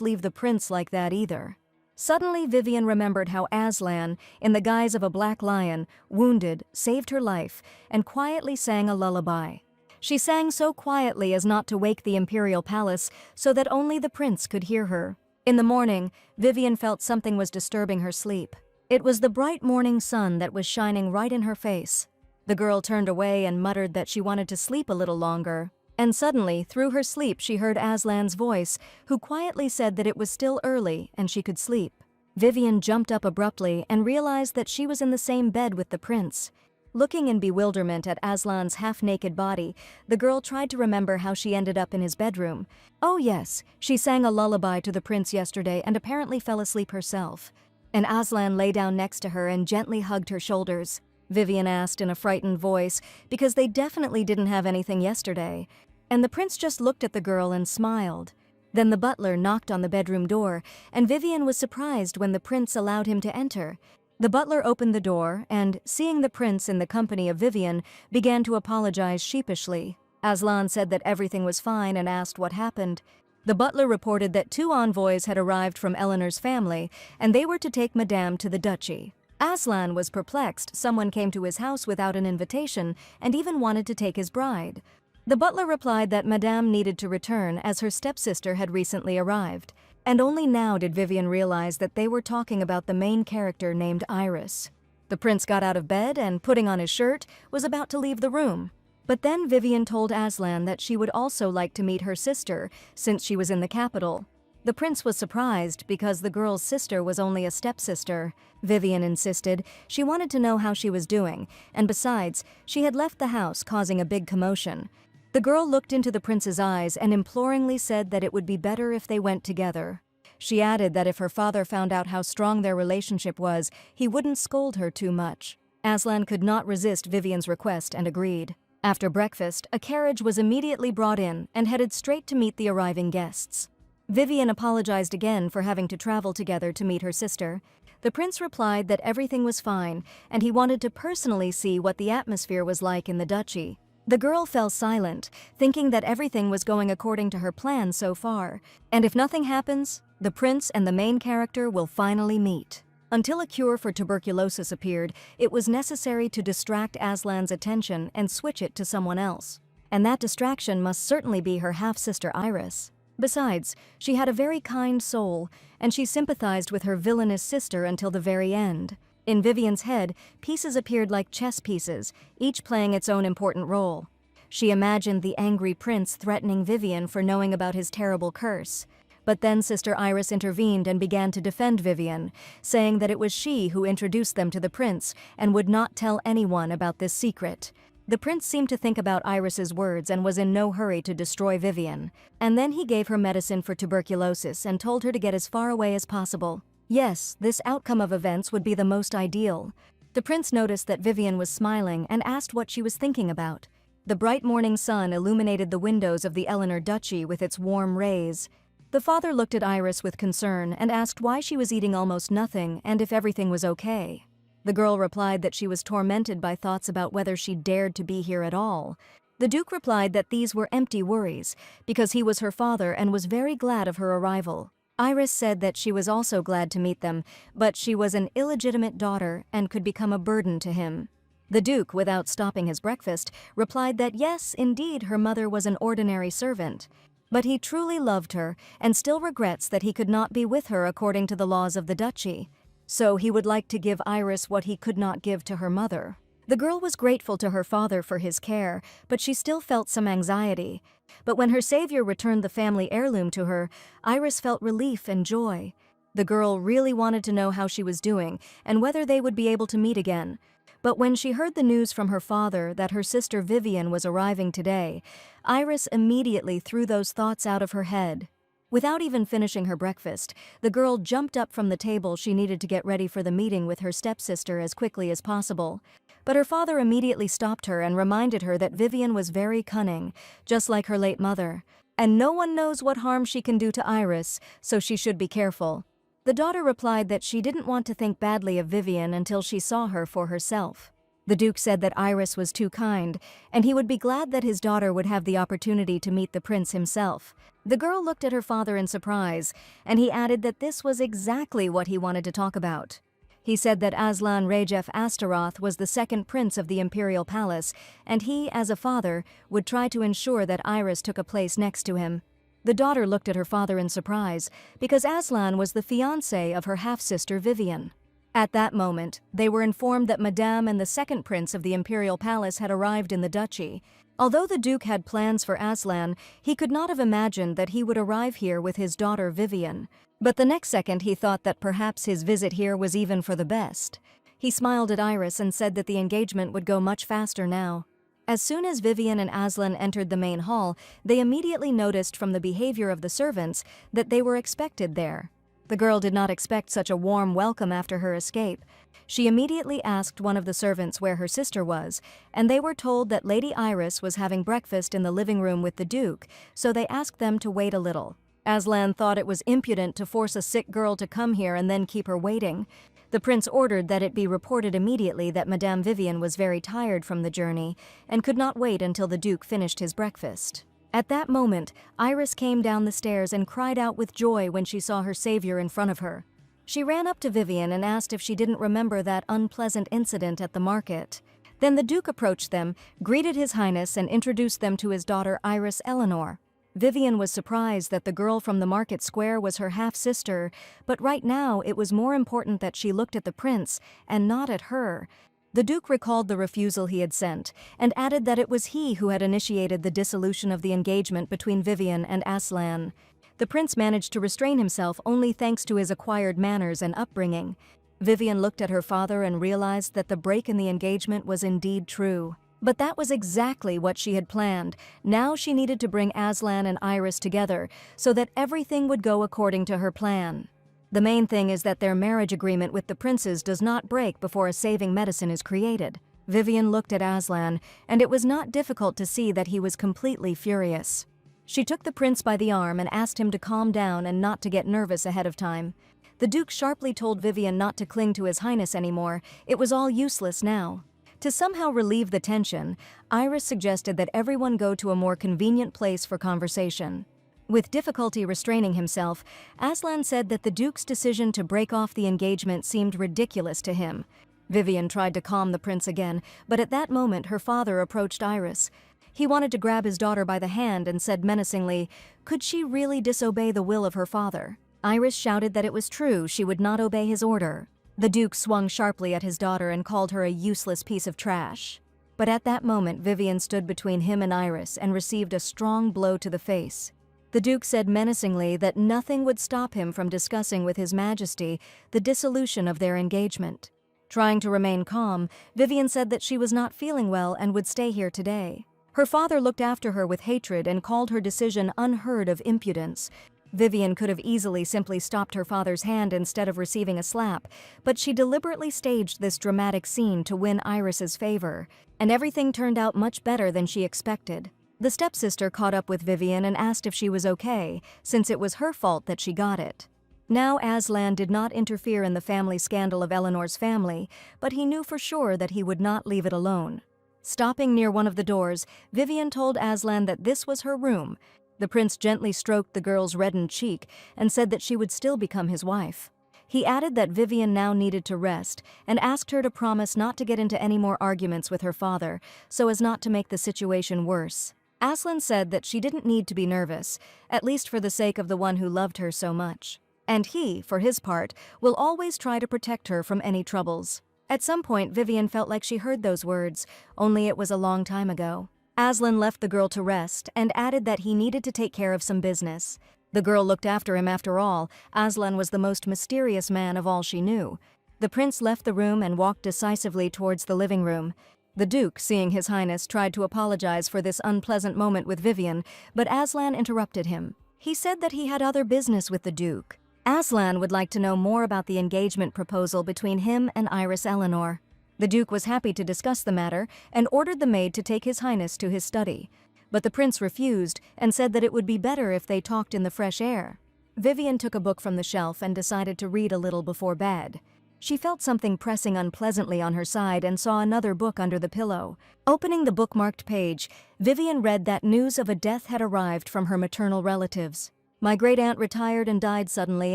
leave the prince like that either. Suddenly, Vivien remembered how Aslan, in the guise of a black lion, wounded, saved her life, and quietly sang a lullaby. She sang so quietly as not to wake the imperial palace so that only the prince could hear her. In the morning, Vivien felt something was disturbing her sleep. It was the bright morning sun that was shining right in her face. The girl turned away and muttered that she wanted to sleep a little longer. And suddenly, through her sleep, she heard Aslan's voice, who quietly said that it was still early and she could sleep. Vivien jumped up abruptly and realized that she was in the same bed with the prince. Looking in bewilderment at Aslan's half-naked body, the girl tried to remember how she ended up in his bedroom. Oh yes, she sang a lullaby to the prince yesterday and apparently fell asleep herself. And Aslan lay down next to her and gently hugged her shoulders. Vivien asked in a frightened voice, because they definitely didn't have anything yesterday. And the prince just looked at the girl and smiled. Then the butler knocked on the bedroom door, and Vivien was surprised when the prince allowed him to enter. The butler opened the door and, seeing the prince in the company of Vivien, began to apologize sheepishly. Aslan said that everything was fine and asked what happened. The butler reported that 2 envoys had arrived from Eleanor's family, and they were to take Madame to the duchy. Aslan was perplexed. Someone came to his house without an invitation and even wanted to take his bride. The butler replied that Madame needed to return as her stepsister had recently arrived. And only now did Vivien realize that they were talking about the main character named Iris. The prince got out of bed and, putting on his shirt, was about to leave the room. But then Vivien told Aslan that she would also like to meet her sister, since she was in the capital. The prince was surprised because the girl's sister was only a stepsister. Vivien insisted she wanted to know how she was doing, and besides, she had left the house causing a big commotion. The girl looked into the prince's eyes and imploringly said that it would be better if they went together. She added that if her father found out how strong their relationship was, he wouldn't scold her too much. Aslan could not resist Vivien's request and agreed. After breakfast, a carriage was immediately brought in and headed straight to meet the arriving guests. Vivien apologized again for having to travel together to meet her sister. The prince replied that everything was fine and he wanted to personally see what the atmosphere was like in the duchy. The girl fell silent, thinking that everything was going according to her plan so far. And if nothing happens, the prince and the main character will finally meet. Until a cure for tuberculosis appeared, it was necessary to distract Aslan's attention and switch it to someone else. And that distraction must certainly be her half-sister Iris. Besides, she had a very kind soul, and she sympathized with her villainous sister until the very end. In Vivien's head, pieces appeared like chess pieces, each playing its own important role. She imagined the angry prince threatening Vivien for knowing about his terrible curse. But then Sister Iris intervened and began to defend Vivien, saying that it was she who introduced them to the prince and would not tell anyone about this secret. The prince seemed to think about Iris's words and was in no hurry to destroy Vivien. And then he gave her medicine for tuberculosis and told her to get as far away as possible. Yes, this outcome of events would be the most ideal. The prince noticed that Vivien was smiling and asked what she was thinking about. The bright morning sun illuminated the windows of the Eleanor Duchy with its warm rays. The father looked at Iris with concern and asked why she was eating almost nothing and if everything was okay. The girl replied that she was tormented by thoughts about whether she dared to be here at all. The Duke replied that these were empty worries, because he was her father and was very glad of her arrival. Iris said that she was also glad to meet them, but she was an illegitimate daughter and could become a burden to him. The Duke, without stopping his breakfast, replied that yes, indeed, her mother was an ordinary servant. But he truly loved her and still regrets that he could not be with her according to the laws of the duchy. So he would like to give Iris what he could not give to her mother. The girl was grateful to her father for his care, but she still felt some anxiety. But when her savior returned the family heirloom to her, Iris felt relief and joy. The girl really wanted to know how she was doing and whether they would be able to meet again. But when she heard the news from her father that her sister Vivien was arriving today, Iris immediately threw those thoughts out of her head. Without even finishing her breakfast, the girl jumped up from the table she needed to get ready for the meeting with her stepsister as quickly as possible. But her father immediately stopped her and reminded her that Vivien was very cunning, just like her late mother, and no one knows what harm she can do to Iris, so she should be careful. The daughter replied that she didn't want to think badly of Vivien until she saw her for herself. The Duke said that Iris was too kind, and he would be glad that his daughter would have the opportunity to meet the prince himself. The girl looked at her father in surprise, and he added that this was exactly what he wanted to talk about. He said that Aslan Rajef Astaroth was the second prince of the imperial palace, and he, as a father, would try to ensure that Iris took a place next to him. The daughter looked at her father in surprise, because Aslan was the fiancé of her half-sister Vivien. At that moment, they were informed that Madame and the second prince of the imperial palace had arrived in the duchy. Although the Duke had plans for Aslan, he could not have imagined that he would arrive here with his daughter Vivien. But the next second he thought that perhaps his visit here was even for the best. He smiled at Iris and said that the engagement would go much faster now. As soon as Vivien and Aslan entered the main hall, they immediately noticed from the behavior of the servants that they were expected there. The girl did not expect such a warm welcome after her escape. She immediately asked one of the servants where her sister was, and they were told that Lady Iris was having breakfast in the living room with the Duke, so they asked them to wait a little. Aslan thought it was impudent to force a sick girl to come here and then keep her waiting. The prince ordered that it be reported immediately that Madame Vivien was very tired from the journey and could not wait until the Duke finished his breakfast. At that moment, Iris came down the stairs and cried out with joy when she saw her savior in front of her. She ran up to Vivien and asked if she didn't remember that unpleasant incident at the market. Then the Duke approached them, greeted His Highness, and introduced them to his daughter Iris Eleanor. Vivien was surprised that the girl from the market square was her half-sister, but right now it was more important that she looked at the prince and not at her. The Duke recalled the refusal he had sent, and added that it was he who had initiated the dissolution of the engagement between Vivien and Aslan. The prince managed to restrain himself only thanks to his acquired manners and upbringing. Vivien looked at her father and realized that the break in the engagement was indeed true. But that was exactly what she had planned. Now she needed to bring Aslan and Iris together so that everything would go according to her plan. The main thing is that their marriage agreement with the princes does not break before a saving medicine is created. Vivien looked at Aslan, and it was not difficult to see that he was completely furious. She took the prince by the arm and asked him to calm down and not to get nervous ahead of time. The Duke sharply told Vivien not to cling to His Highness anymore. It was all useless now. To somehow relieve the tension, Iris suggested that everyone go to a more convenient place for conversation. With difficulty restraining himself, Aslan said that the Duke's decision to break off the engagement seemed ridiculous to him. Vivien tried to calm the prince again, but at that moment her father approached Iris. He wanted to grab his daughter by the hand and said menacingly, could she really disobey the will of her father? Iris shouted that it was true, she would not obey his order. The Duke swung sharply at his daughter and called her a useless piece of trash. But at that moment Vivien stood between him and Iris and received a strong blow to the face. The Duke said menacingly that nothing would stop him from discussing with His Majesty the dissolution of their engagement. Trying to remain calm, Vivien said that she was not feeling well and would stay here today. Her father looked after her with hatred and called her decision unheard of impudence. Vivien could have easily simply stopped her father's hand instead of receiving a slap, but she deliberately staged this dramatic scene to win Iris's favor, and everything turned out much better than she expected. The stepsister caught up with Vivien and asked if she was okay, since it was her fault that she got it. Now Aslan did not interfere in the family scandal of Eleanor's family, but he knew for sure that he would not leave it alone. Stopping near one of the doors, Vivien told Aslan that this was her room. The prince gently stroked the girl's reddened cheek and said that she would still become his wife. He added that Vivien now needed to rest and asked her to promise not to get into any more arguments with her father, so as not to make the situation worse. Aslan said that she didn't need to be nervous, at least for the sake of the one who loved her so much. And he, for his part, will always try to protect her from any troubles. At some point, Vivien felt like she heard those words, only it was a long time ago. Aslan left the girl to rest and added that he needed to take care of some business. The girl looked after him after all. Aslan was the most mysterious man of all she knew. The prince left the room and walked decisively towards the living room. The Duke, seeing His Highness, tried to apologize for this unpleasant moment with Vivien, but Aslan interrupted him. He said that he had other business with the Duke. Aslan would like to know more about the engagement proposal between him and Iris Eleanor. The Duke was happy to discuss the matter and ordered the maid to take His Highness to his study. But the prince refused and said that it would be better if they talked in the fresh air. Vivien took a book from the shelf and decided to read a little before bed. She felt something pressing unpleasantly on her side and saw another book under the pillow. Opening the bookmarked page, Vivien read that news of a death had arrived from her maternal relatives. My great-aunt retired and died suddenly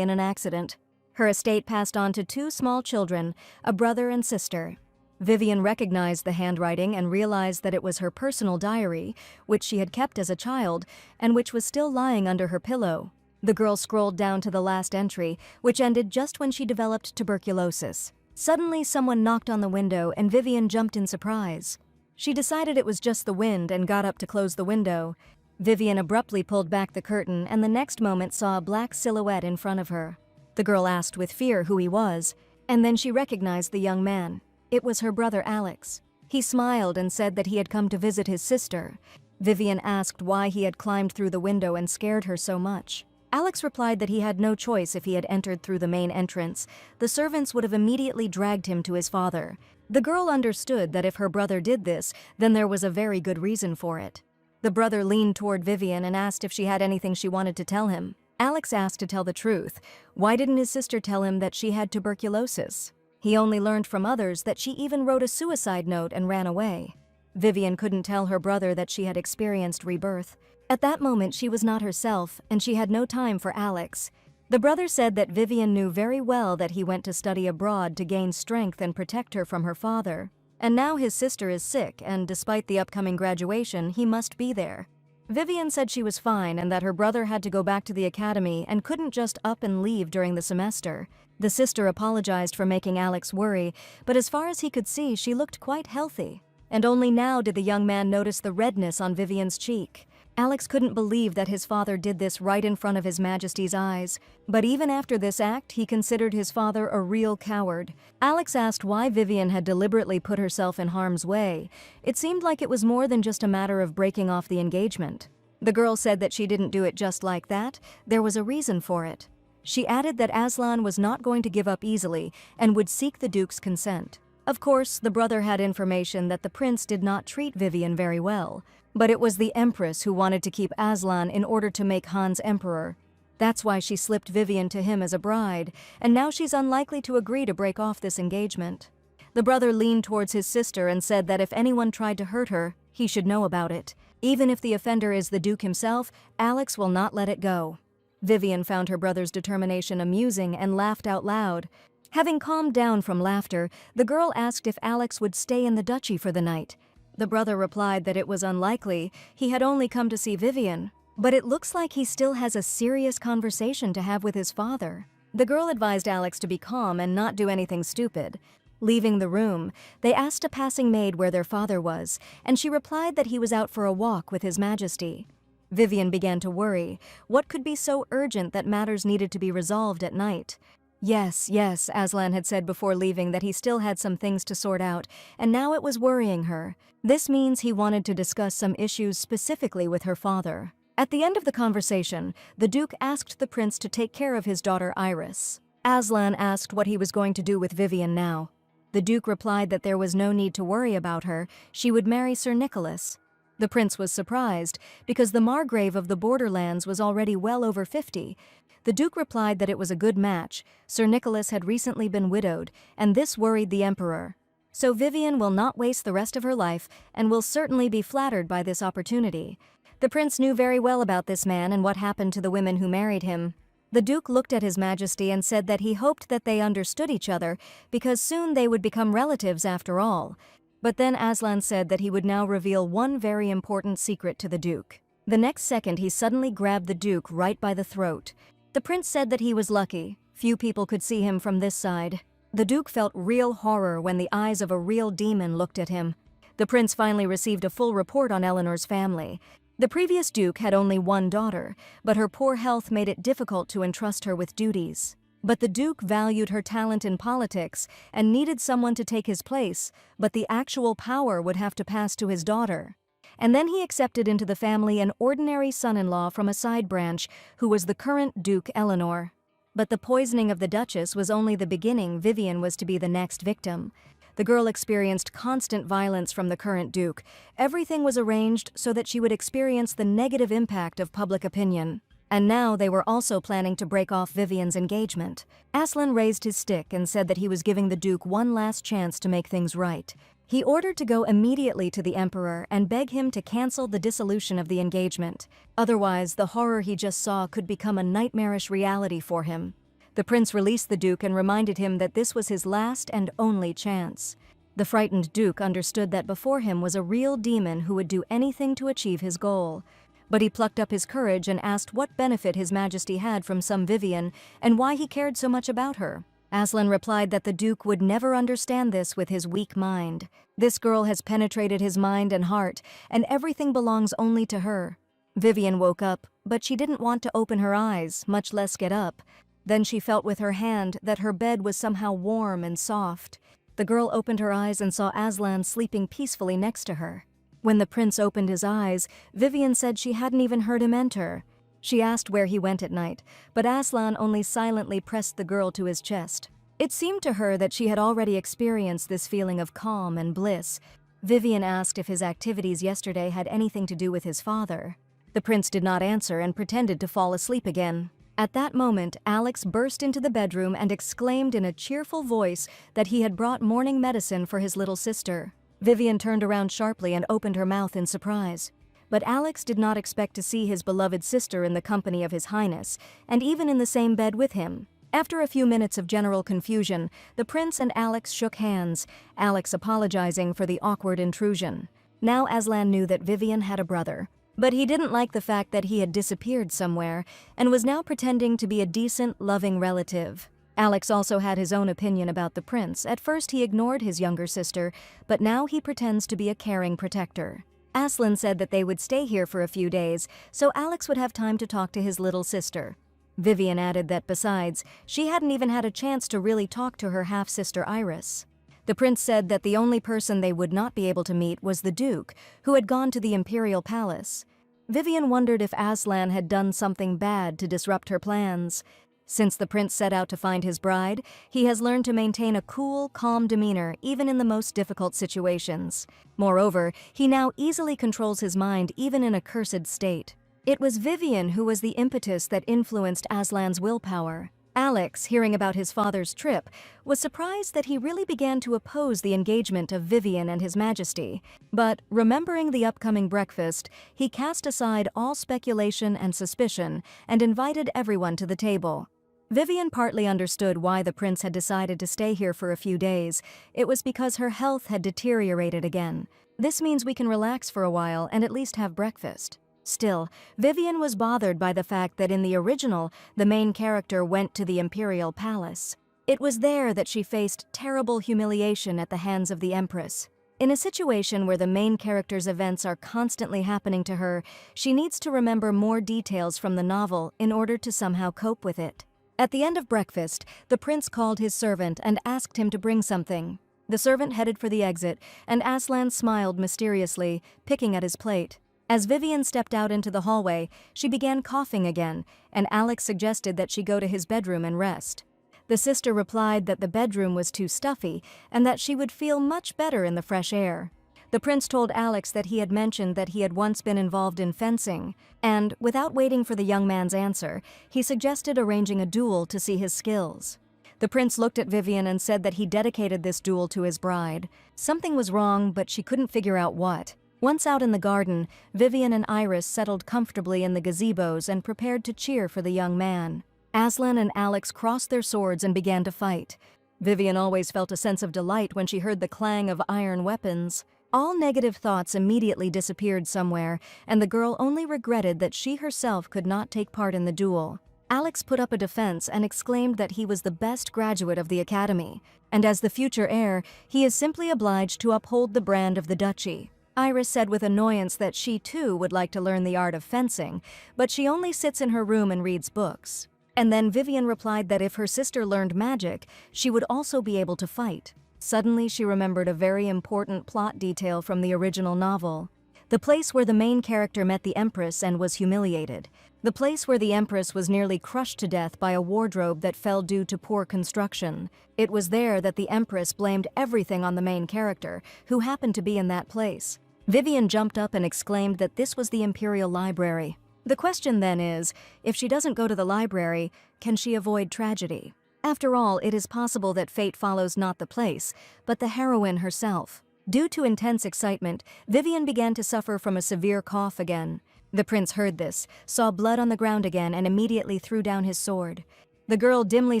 in an accident. Her estate passed on to 2 small children, a brother and sister. Vivien recognized the handwriting and realized that it was her personal diary, which she had kept as a child, and which was still lying under her pillow. The girl scrolled down to the last entry, which ended just when she developed tuberculosis. Suddenly, someone knocked on the window and Vivien jumped in surprise. She decided it was just the wind and got up to close the window. Vivien abruptly pulled back the curtain and the next moment saw a black silhouette in front of her. The girl asked with fear who he was, and then she recognized the young man. It was her brother Alex. He smiled and said that he had come to visit his sister. Vivien asked why he had climbed through the window and scared her so much. Alex replied that he had no choice if he had entered through the main entrance. The servants would have immediately dragged him to his father. The girl understood that if her brother did this, then there was a very good reason for it. The brother leaned toward Vivien and asked if she had anything she wanted to tell him. Alex asked to tell the truth. Why didn't his sister tell him that she had tuberculosis? He only learned from others that she even wrote a suicide note and ran away. Vivien couldn't tell her brother that she had experienced rebirth. At that moment, she was not herself, and she had no time for Alex. The brother said that Vivien knew very well that he went to study abroad to gain strength and protect her from her father. And now his sister is sick, and despite the upcoming graduation, he must be there. Vivien said she was fine and that her brother had to go back to the academy and couldn't just up and leave during the semester. The sister apologized for making Alex worry, but as far as he could see, she looked quite healthy. And only now did the young man notice the redness on Vivien's cheek. Alex couldn't believe that his father did this right in front of His Majesty's eyes. But even after this act, he considered his father a real coward. Alex asked why Vivien had deliberately put herself in harm's way. It seemed like it was more than just a matter of breaking off the engagement. The girl said that she didn't do it just like that. There was a reason for it. She added that Aslan was not going to give up easily and would seek the Duke's consent. Of course, the brother had information that the prince did not treat Vivien very well. But it was the Empress who wanted to keep Aslan in order to make Hans emperor. That's why she slipped Vivien to him as a bride, and now she's unlikely to agree to break off this engagement. The brother leaned towards his sister and said that if anyone tried to hurt her, he should know about it. Even if the offender is the Duke himself, Alex will not let it go. Vivien found her brother's determination amusing and laughed out loud. Having calmed down from laughter, the girl asked if Alex would stay in the duchy for the night. The brother replied that it was unlikely. He had only come to see Vivien. But it looks like he still has a serious conversation to have with his father. The girl advised Alex to be calm and not do anything stupid. Leaving the room, they asked a passing maid where their father was, and she replied that he was out for a walk with His Majesty. Vivien began to worry. What could be so urgent that matters needed to be resolved at night? Yes, Aslan had said before leaving that he still had some things to sort out, and now it was worrying her. This means he wanted to discuss some issues specifically with her father. At the end of the conversation, the Duke asked the prince to take care of his daughter Iris. Aslan asked what he was going to do with Vivien now. The Duke replied that there was no need to worry about her. She would marry Sir Nicholas. The prince was surprised, because the Margrave of the Borderlands was already well over 50. The Duke replied that it was a good match. Sir Nicholas had recently been widowed, and this worried the Emperor. So Vivien will not waste the rest of her life, and will certainly be flattered by this opportunity. The prince knew very well about this man and what happened to the women who married him. The Duke looked at His Majesty and said that he hoped that they understood each other, because soon they would become relatives after all. But then Aslan said that he would now reveal one very important secret to the Duke. The next second he suddenly grabbed the Duke right by the throat. The prince said that he was lucky. Few people could see him from this side. The Duke felt real horror when the eyes of a real demon looked at him. The prince finally received a full report on Eleanor's family. The previous Duke had only one daughter, but her poor health made it difficult to entrust her with duties. But the Duke valued her talent in politics and needed someone to take his place, but the actual power would have to pass to his daughter. and then he accepted into the family an ordinary son-in-law from a side branch who was the current Duke Eleanor. But the poisoning of the Duchess was only the beginning. Vivien was to be the next victim. The girl experienced constant violence from the current Duke. Everything was arranged so that she would experience the negative impact of public opinion. And now they were also planning to break off Vivien's engagement. Aslan raised his stick and said that he was giving the Duke one last chance to make things right. He ordered to go immediately to the Emperor and beg him to cancel the dissolution of the engagement. Otherwise, the horror he just saw could become a nightmarish reality for him. The prince released the Duke and reminded him that this was his last and only chance. The frightened Duke understood that before him was a real demon who would do anything to achieve his goal. But he plucked up his courage and asked what benefit His Majesty had from some Vivien and why he cared so much about her. Aslan replied that the Duke would never understand this with his weak mind. This girl has penetrated his mind and heart, and everything belongs only to her. Vivien woke up, but she didn't want to open her eyes, much less get up. Then she felt with her hand that her bed was somehow warm and soft. The girl opened her eyes and saw Aslan sleeping peacefully next to her. When the prince opened his eyes, Vivien said she hadn't even heard him enter. She asked where he went at night, but Aslan only silently pressed the girl to his chest. It seemed to her that she had already experienced this feeling of calm and bliss. Vivien asked if his activities yesterday had anything to do with his father. The prince did not answer and pretended to fall asleep again. At that moment, Alex burst into the bedroom and exclaimed in a cheerful voice that he had brought morning medicine for his little sister. Vivien turned around sharply and opened her mouth in surprise. But Alex did not expect to see his beloved sister in the company of His Highness, and even in the same bed with him. After a few minutes of general confusion, the prince and Alex shook hands, Alex apologizing for the awkward intrusion. Now Aslan knew that Vivien had a brother. But he didn't like the fact that he had disappeared somewhere, and was now pretending to be a decent, loving relative. Alex also had his own opinion about the prince. At first he ignored his younger sister, but now he pretends to be a caring protector. Aslan said that they would stay here for a few days, so Alex would have time to talk to his little sister. Vivien added that besides, she hadn't even had a chance to really talk to her half-sister Iris. The prince said that the only person they would not be able to meet was the Duke, who had gone to the imperial palace. Vivien wondered if Aslan had done something bad to disrupt her plans. Since the prince set out to find his bride, he has learned to maintain a cool, calm demeanor even in the most difficult situations. Moreover, he now easily controls his mind even in a cursed state. It was Vivien who was the impetus that influenced Aslan's willpower. Alex, hearing about his father's trip, was surprised that he really began to oppose the engagement of Vivien and His Majesty. But, remembering the upcoming breakfast, he cast aside all speculation and suspicion and invited everyone to the table. Vivien partly understood why the prince had decided to stay here for a few days. It was because her health had deteriorated again. This means we can relax for a while and at least have breakfast. Still, Vivien was bothered by the fact that in the original, the main character went to the imperial palace. It was there that she faced terrible humiliation at the hands of the Empress. In a situation where the main character's events are constantly happening to her, she needs to remember more details from the novel in order to somehow cope with it. At the end of breakfast, the prince called his servant and asked him to bring something. The servant headed for the exit, and Aslan smiled mysteriously, picking at his plate. As Vivien stepped out into the hallway, she began coughing again, and Alex suggested that she go to his bedroom and rest. The sister replied that the bedroom was too stuffy and that she would feel much better in the fresh air. The prince told Alex that he had mentioned that he had once been involved in fencing, and, without waiting for the young man's answer, he suggested arranging a duel to see his skills. The prince looked at Vivien and said that he dedicated this duel to his bride. Something was wrong, but she couldn't figure out what. Once out in the garden, Vivien and Iris settled comfortably in the gazebos and prepared to cheer for the young man. Aslan and Alex crossed their swords and began to fight. Vivien always felt a sense of delight when she heard the clang of iron weapons. All negative thoughts immediately disappeared somewhere, and the girl only regretted that she herself could not take part in the duel. Alex put up a defense and exclaimed that he was the best graduate of the academy, and as the future heir, he is simply obliged to uphold the brand of the duchy. Iris said with annoyance that she too would like to learn the art of fencing, but she only sits in her room and reads books. And then Vivien replied that if her sister learned magic, she would also be able to fight. Suddenly she remembered a very important plot detail from the original novel. The place where the main character met the Empress and was humiliated. The place where the Empress was nearly crushed to death by a wardrobe that fell due to poor construction. It was there that the Empress blamed everything on the main character, who happened to be in that place. Vivien jumped up and exclaimed that this was the Imperial Library. The question then is, if she doesn't go to the library, can she avoid tragedy? After all, it is possible that fate follows not the place, but the heroine herself. Due to intense excitement, Vivien began to suffer from a severe cough again. The prince heard this, saw blood on the ground again, and immediately threw down his sword. The girl dimly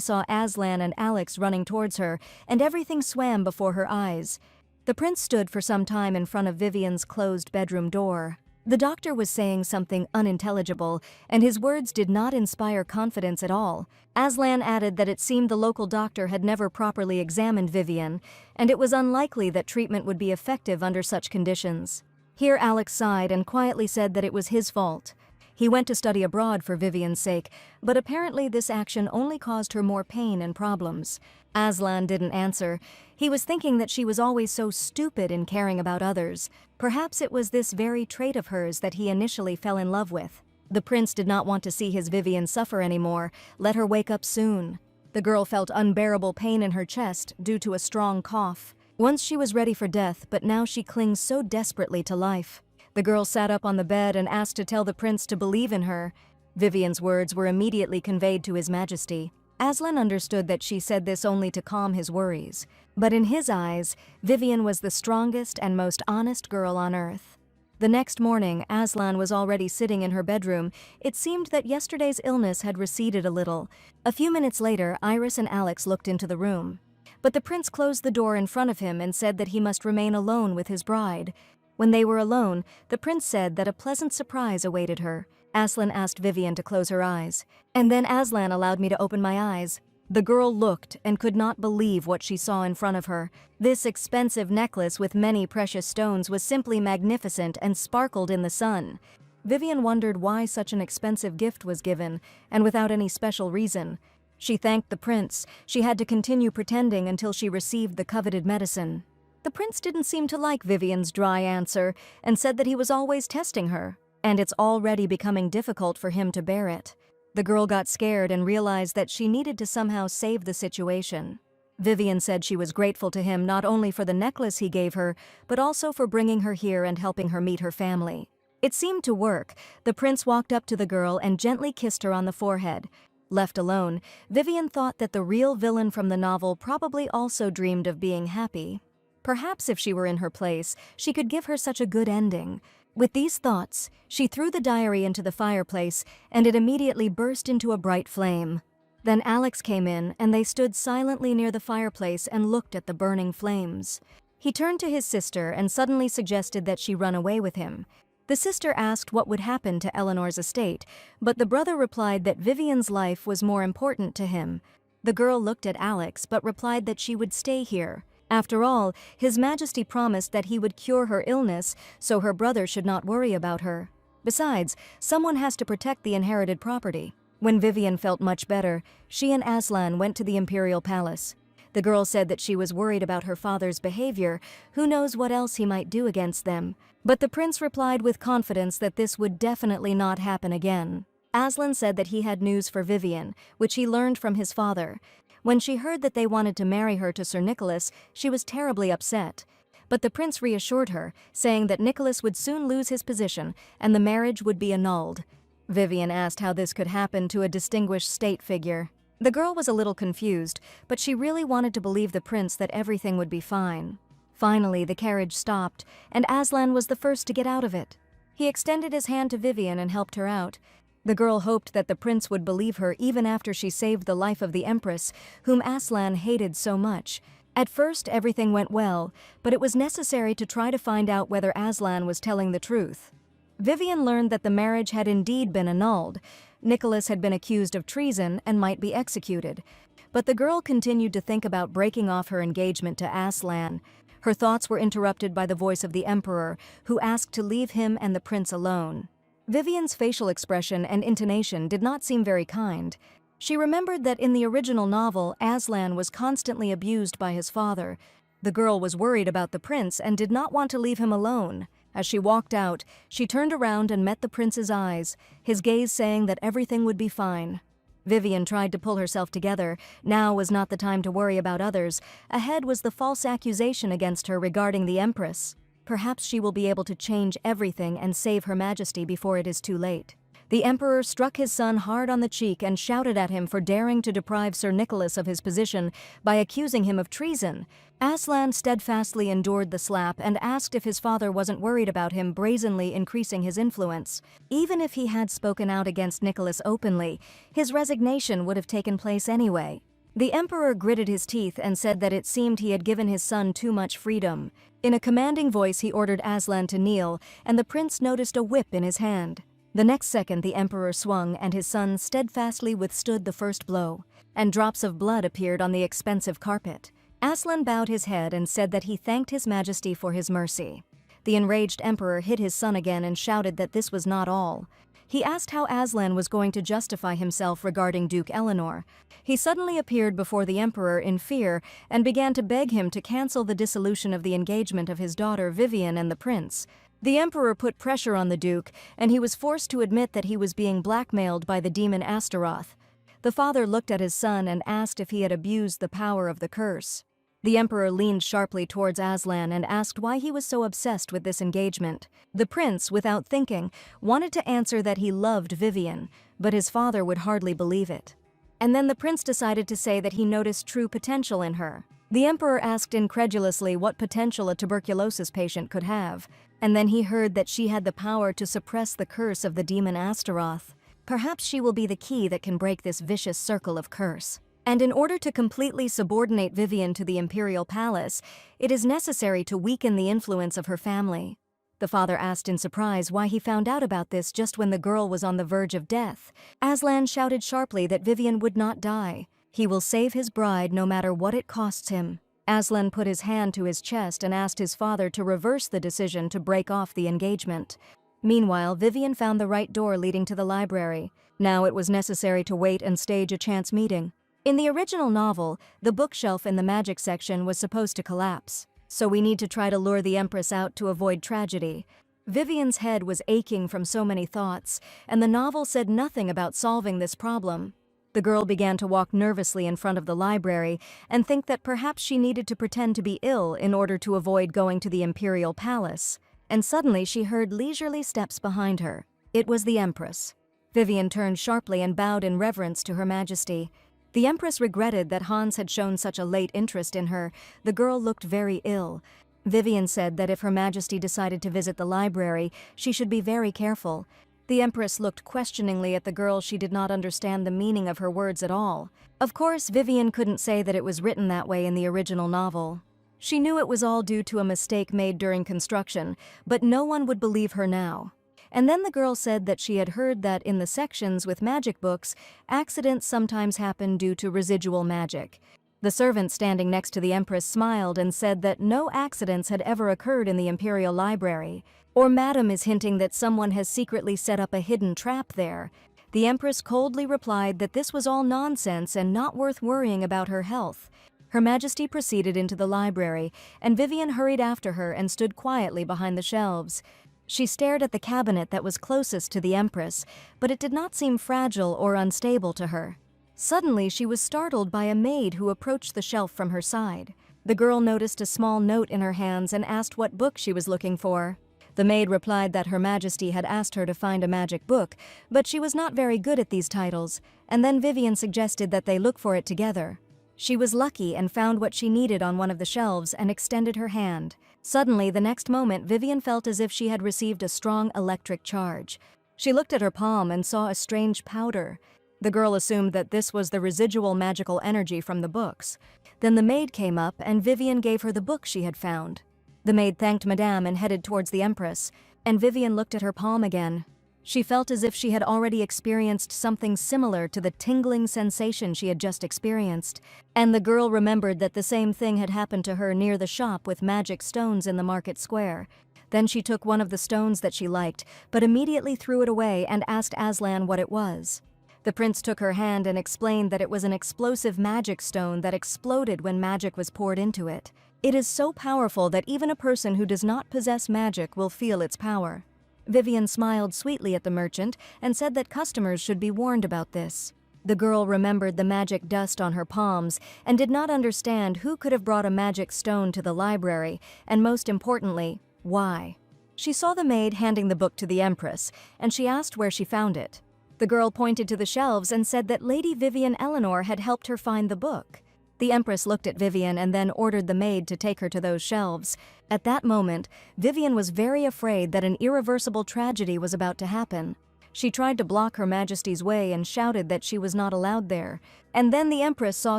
saw Aslan and Alex running towards her, and everything swam before her eyes. The prince stood for some time in front of Vivien's closed bedroom door. The doctor was saying something unintelligible, and his words did not inspire confidence at all. Aslan added that it seemed the local doctor had never properly examined Vivien, and it was unlikely that treatment would be effective under such conditions. Here Alex sighed and quietly said that it was his fault. He went to study abroad for Vivien's sake, but apparently this action only caused her more pain and problems. Aslan didn't answer. He was thinking that she was always so stupid in caring about others. Perhaps it was this very trait of hers that he initially fell in love with. The prince did not want to see his Vivien suffer anymore. Let her wake up soon. The girl felt unbearable pain in her chest due to a strong cough. Once she was ready for death, but now she clings so desperately to life. The girl sat up on the bed and asked to tell the prince to believe in her. Vivien's words were immediately conveyed to His Majesty. Aslan understood that she said this only to calm his worries. But in his eyes, Vivien was the strongest and most honest girl on earth. The next morning, Aslan was already sitting in her bedroom. It seemed that yesterday's illness had receded a little. A few minutes later, Iris and Alex looked into the room. But the prince closed the door in front of him and said that he must remain alone with his bride. When they were alone, the prince said that a pleasant surprise awaited her. Aslan asked Vivien to close her eyes. And then Aslan allowed me to open my eyes. The girl looked and could not believe what she saw in front of her. This expensive necklace with many precious stones was simply magnificent and sparkled in the sun. Vivien wondered why such an expensive gift was given, and without any special reason. She thanked the prince. She had to continue pretending until she received the coveted medicine. The prince didn't seem to like Vivien's dry answer and said that he was always testing her, and it's already becoming difficult for him to bear it. The girl got scared and realized that she needed to somehow save the situation. Vivien said she was grateful to him not only for the necklace he gave her, but also for bringing her here and helping her meet her family. It seemed to work. The prince walked up to the girl and gently kissed her on the forehead. Left alone, Vivien thought that the real villain from the novel probably also dreamed of being happy. Perhaps if she were in her place, she could give her such a good ending. With these thoughts, she threw the diary into the fireplace, and it immediately burst into a bright flame. Then Alex came in, and they stood silently near the fireplace and looked at the burning flames. He turned to his sister and suddenly suggested that she run away with him. The sister asked what would happen to Eleanor's estate, but the brother replied that Vivien's life was more important to him. The girl looked at Alex but replied that she would stay here. After all, His Majesty promised that he would cure her illness, so her brother should not worry about her. Besides, someone has to protect the inherited property. When Vivien felt much better, she and Aslan went to the imperial palace. The girl said that she was worried about her father's behavior. Who knows what else he might do against them? But the prince replied with confidence that this would definitely not happen again. Aslan said that he had news for Vivien, which he learned from his father. When she heard that they wanted to marry her to Sir Nicholas, she was terribly upset. But the prince reassured her, saying that Nicholas would soon lose his position and the marriage would be annulled. Vivien asked how this could happen to a distinguished state figure. The girl was a little confused, but she really wanted to believe the prince that everything would be fine. Finally, the carriage stopped, and Aslan was the first to get out of it. He extended his hand to Vivien and helped her out. The girl hoped that the prince would believe her even after she saved the life of the Empress, whom Aslan hated so much. At first, everything went well, but it was necessary to try to find out whether Aslan was telling the truth. Vivien learned that the marriage had indeed been annulled. Nicholas had been accused of treason and might be executed. But the girl continued to think about breaking off her engagement to Aslan. Her thoughts were interrupted by the voice of the Emperor, who asked to leave him and the prince alone. Vivien's facial expression and intonation did not seem very kind. She remembered that in the original novel, Aslan was constantly abused by his father. The girl was worried about the prince and did not want to leave him alone. As she walked out, she turned around and met the prince's eyes, his gaze saying that everything would be fine. Vivien tried to pull herself together. Now was not the time to worry about others. Ahead was the false accusation against her regarding the Empress. Perhaps she will be able to change everything and save Her Majesty before it is too late. The Emperor struck his son hard on the cheek and shouted at him for daring to deprive Sir Nicholas of his position by accusing him of treason. Aslan steadfastly endured the slap and asked if his father wasn't worried about him brazenly increasing his influence. Even if he had spoken out against Nicholas openly, his resignation would have taken place anyway. The Emperor gritted his teeth and said that it seemed he had given his son too much freedom. In a commanding voice he ordered Aslan to kneel, and the prince noticed a whip in his hand. The next second the Emperor swung and his son steadfastly withstood the first blow, and drops of blood appeared on the expensive carpet. Aslan bowed his head and said that he thanked His Majesty for his mercy. The enraged Emperor hit his son again and shouted that this was not all. He asked how Aslan was going to justify himself regarding Duke Eleanor. He suddenly appeared before the Emperor in fear and began to beg him to cancel the dissolution of the engagement of his daughter Vivien and the prince. The Emperor put pressure on the Duke, and he was forced to admit that he was being blackmailed by the demon Astaroth. The father looked at his son and asked if he had abused the power of the curse. The Emperor leaned sharply towards Aslan and asked why he was so obsessed with this engagement. The prince, without thinking, wanted to answer that he loved Vivien, but his father would hardly believe it. And then the prince decided to say that he noticed true potential in her. The Emperor asked incredulously what potential a tuberculosis patient could have, and then he heard that she had the power to suppress the curse of the demon Astaroth. Perhaps she will be the key that can break this vicious circle of curse. And in order to completely subordinate Vivien to the imperial palace, it is necessary to weaken the influence of her family. The father asked in surprise why he found out about this just when the girl was on the verge of death. Aslan shouted sharply that Vivien would not die. He will save his bride no matter what it costs him. Aslan put his hand to his chest and asked his father to reverse the decision to break off the engagement. Meanwhile, Vivien found the right door leading to the library. Now it was necessary to wait and stage a chance meeting. In the original novel, the bookshelf in the magic section was supposed to collapse, so we need to try to lure the Empress out to avoid tragedy. Vivien's head was aching from so many thoughts, and the novel said nothing about solving this problem. The girl began to walk nervously in front of the library and think that perhaps she needed to pretend to be ill in order to avoid going to the imperial palace. And suddenly she heard leisurely steps behind her. It was the Empress. Vivien turned sharply and bowed in reverence to Her Majesty. The Empress regretted that Hans had shown such a late interest in her. The girl looked very ill. Vivien said that if Her Majesty decided to visit the library, she should be very careful. The Empress looked questioningly at the girl. She did not understand the meaning of her words at all. Of course, Vivien couldn't say that it was written that way in the original novel. She knew it was all due to a mistake made during construction, but no one would believe her now. And then the girl said that she had heard that in the sections with magic books, accidents sometimes happen due to residual magic. The servant standing next to the Empress smiled and said that no accidents had ever occurred in the Imperial Library. Or Madam is hinting that someone has secretly set up a hidden trap there. The Empress coldly replied that this was all nonsense and not worth worrying about her health. Her Majesty proceeded into the library, and Vivien hurried after her and stood quietly behind the shelves. She stared at the cabinet that was closest to the Empress, but it did not seem fragile or unstable to her. Suddenly, she was startled by a maid who approached the shelf from her side. The girl noticed a small note in her hands and asked what book she was looking for. The maid replied that Her Majesty had asked her to find a magic book, but she was not very good at these titles, and then Vivien suggested that they look for it together. She was lucky and found what she needed on one of the shelves and extended her hand. Suddenly, the next moment, Vivien felt as if she had received a strong electric charge. She looked at her palm and saw a strange powder. The girl assumed that this was the residual magical energy from the books. Then the maid came up and Vivien gave her the book she had found. The maid thanked Madame and headed towards the Empress, and Vivien looked at her palm again. She felt as if she had already experienced something similar to the tingling sensation she had just experienced, and the girl remembered that the same thing had happened to her near the shop with magic stones in the market square. Then she took one of the stones that she liked, but immediately threw it away and asked Aslan what it was. The prince took her hand and explained that it was an explosive magic stone that exploded when magic was poured into it. It is so powerful that even a person who does not possess magic will feel its power. Vivien smiled sweetly at the merchant and said that customers should be warned about this. The girl remembered the magic dust on her palms and did not understand who could have brought a magic stone to the library, and most importantly, why. She saw the maid handing the book to the Empress, and she asked where she found it. The girl pointed to the shelves and said that Lady Vivien Eleanor had helped her find the book. The Empress looked at Vivien and then ordered the maid to take her to those shelves. At that moment, Vivien was very afraid that an irreversible tragedy was about to happen. She tried to block Her Majesty's way and shouted that she was not allowed there. And then the Empress saw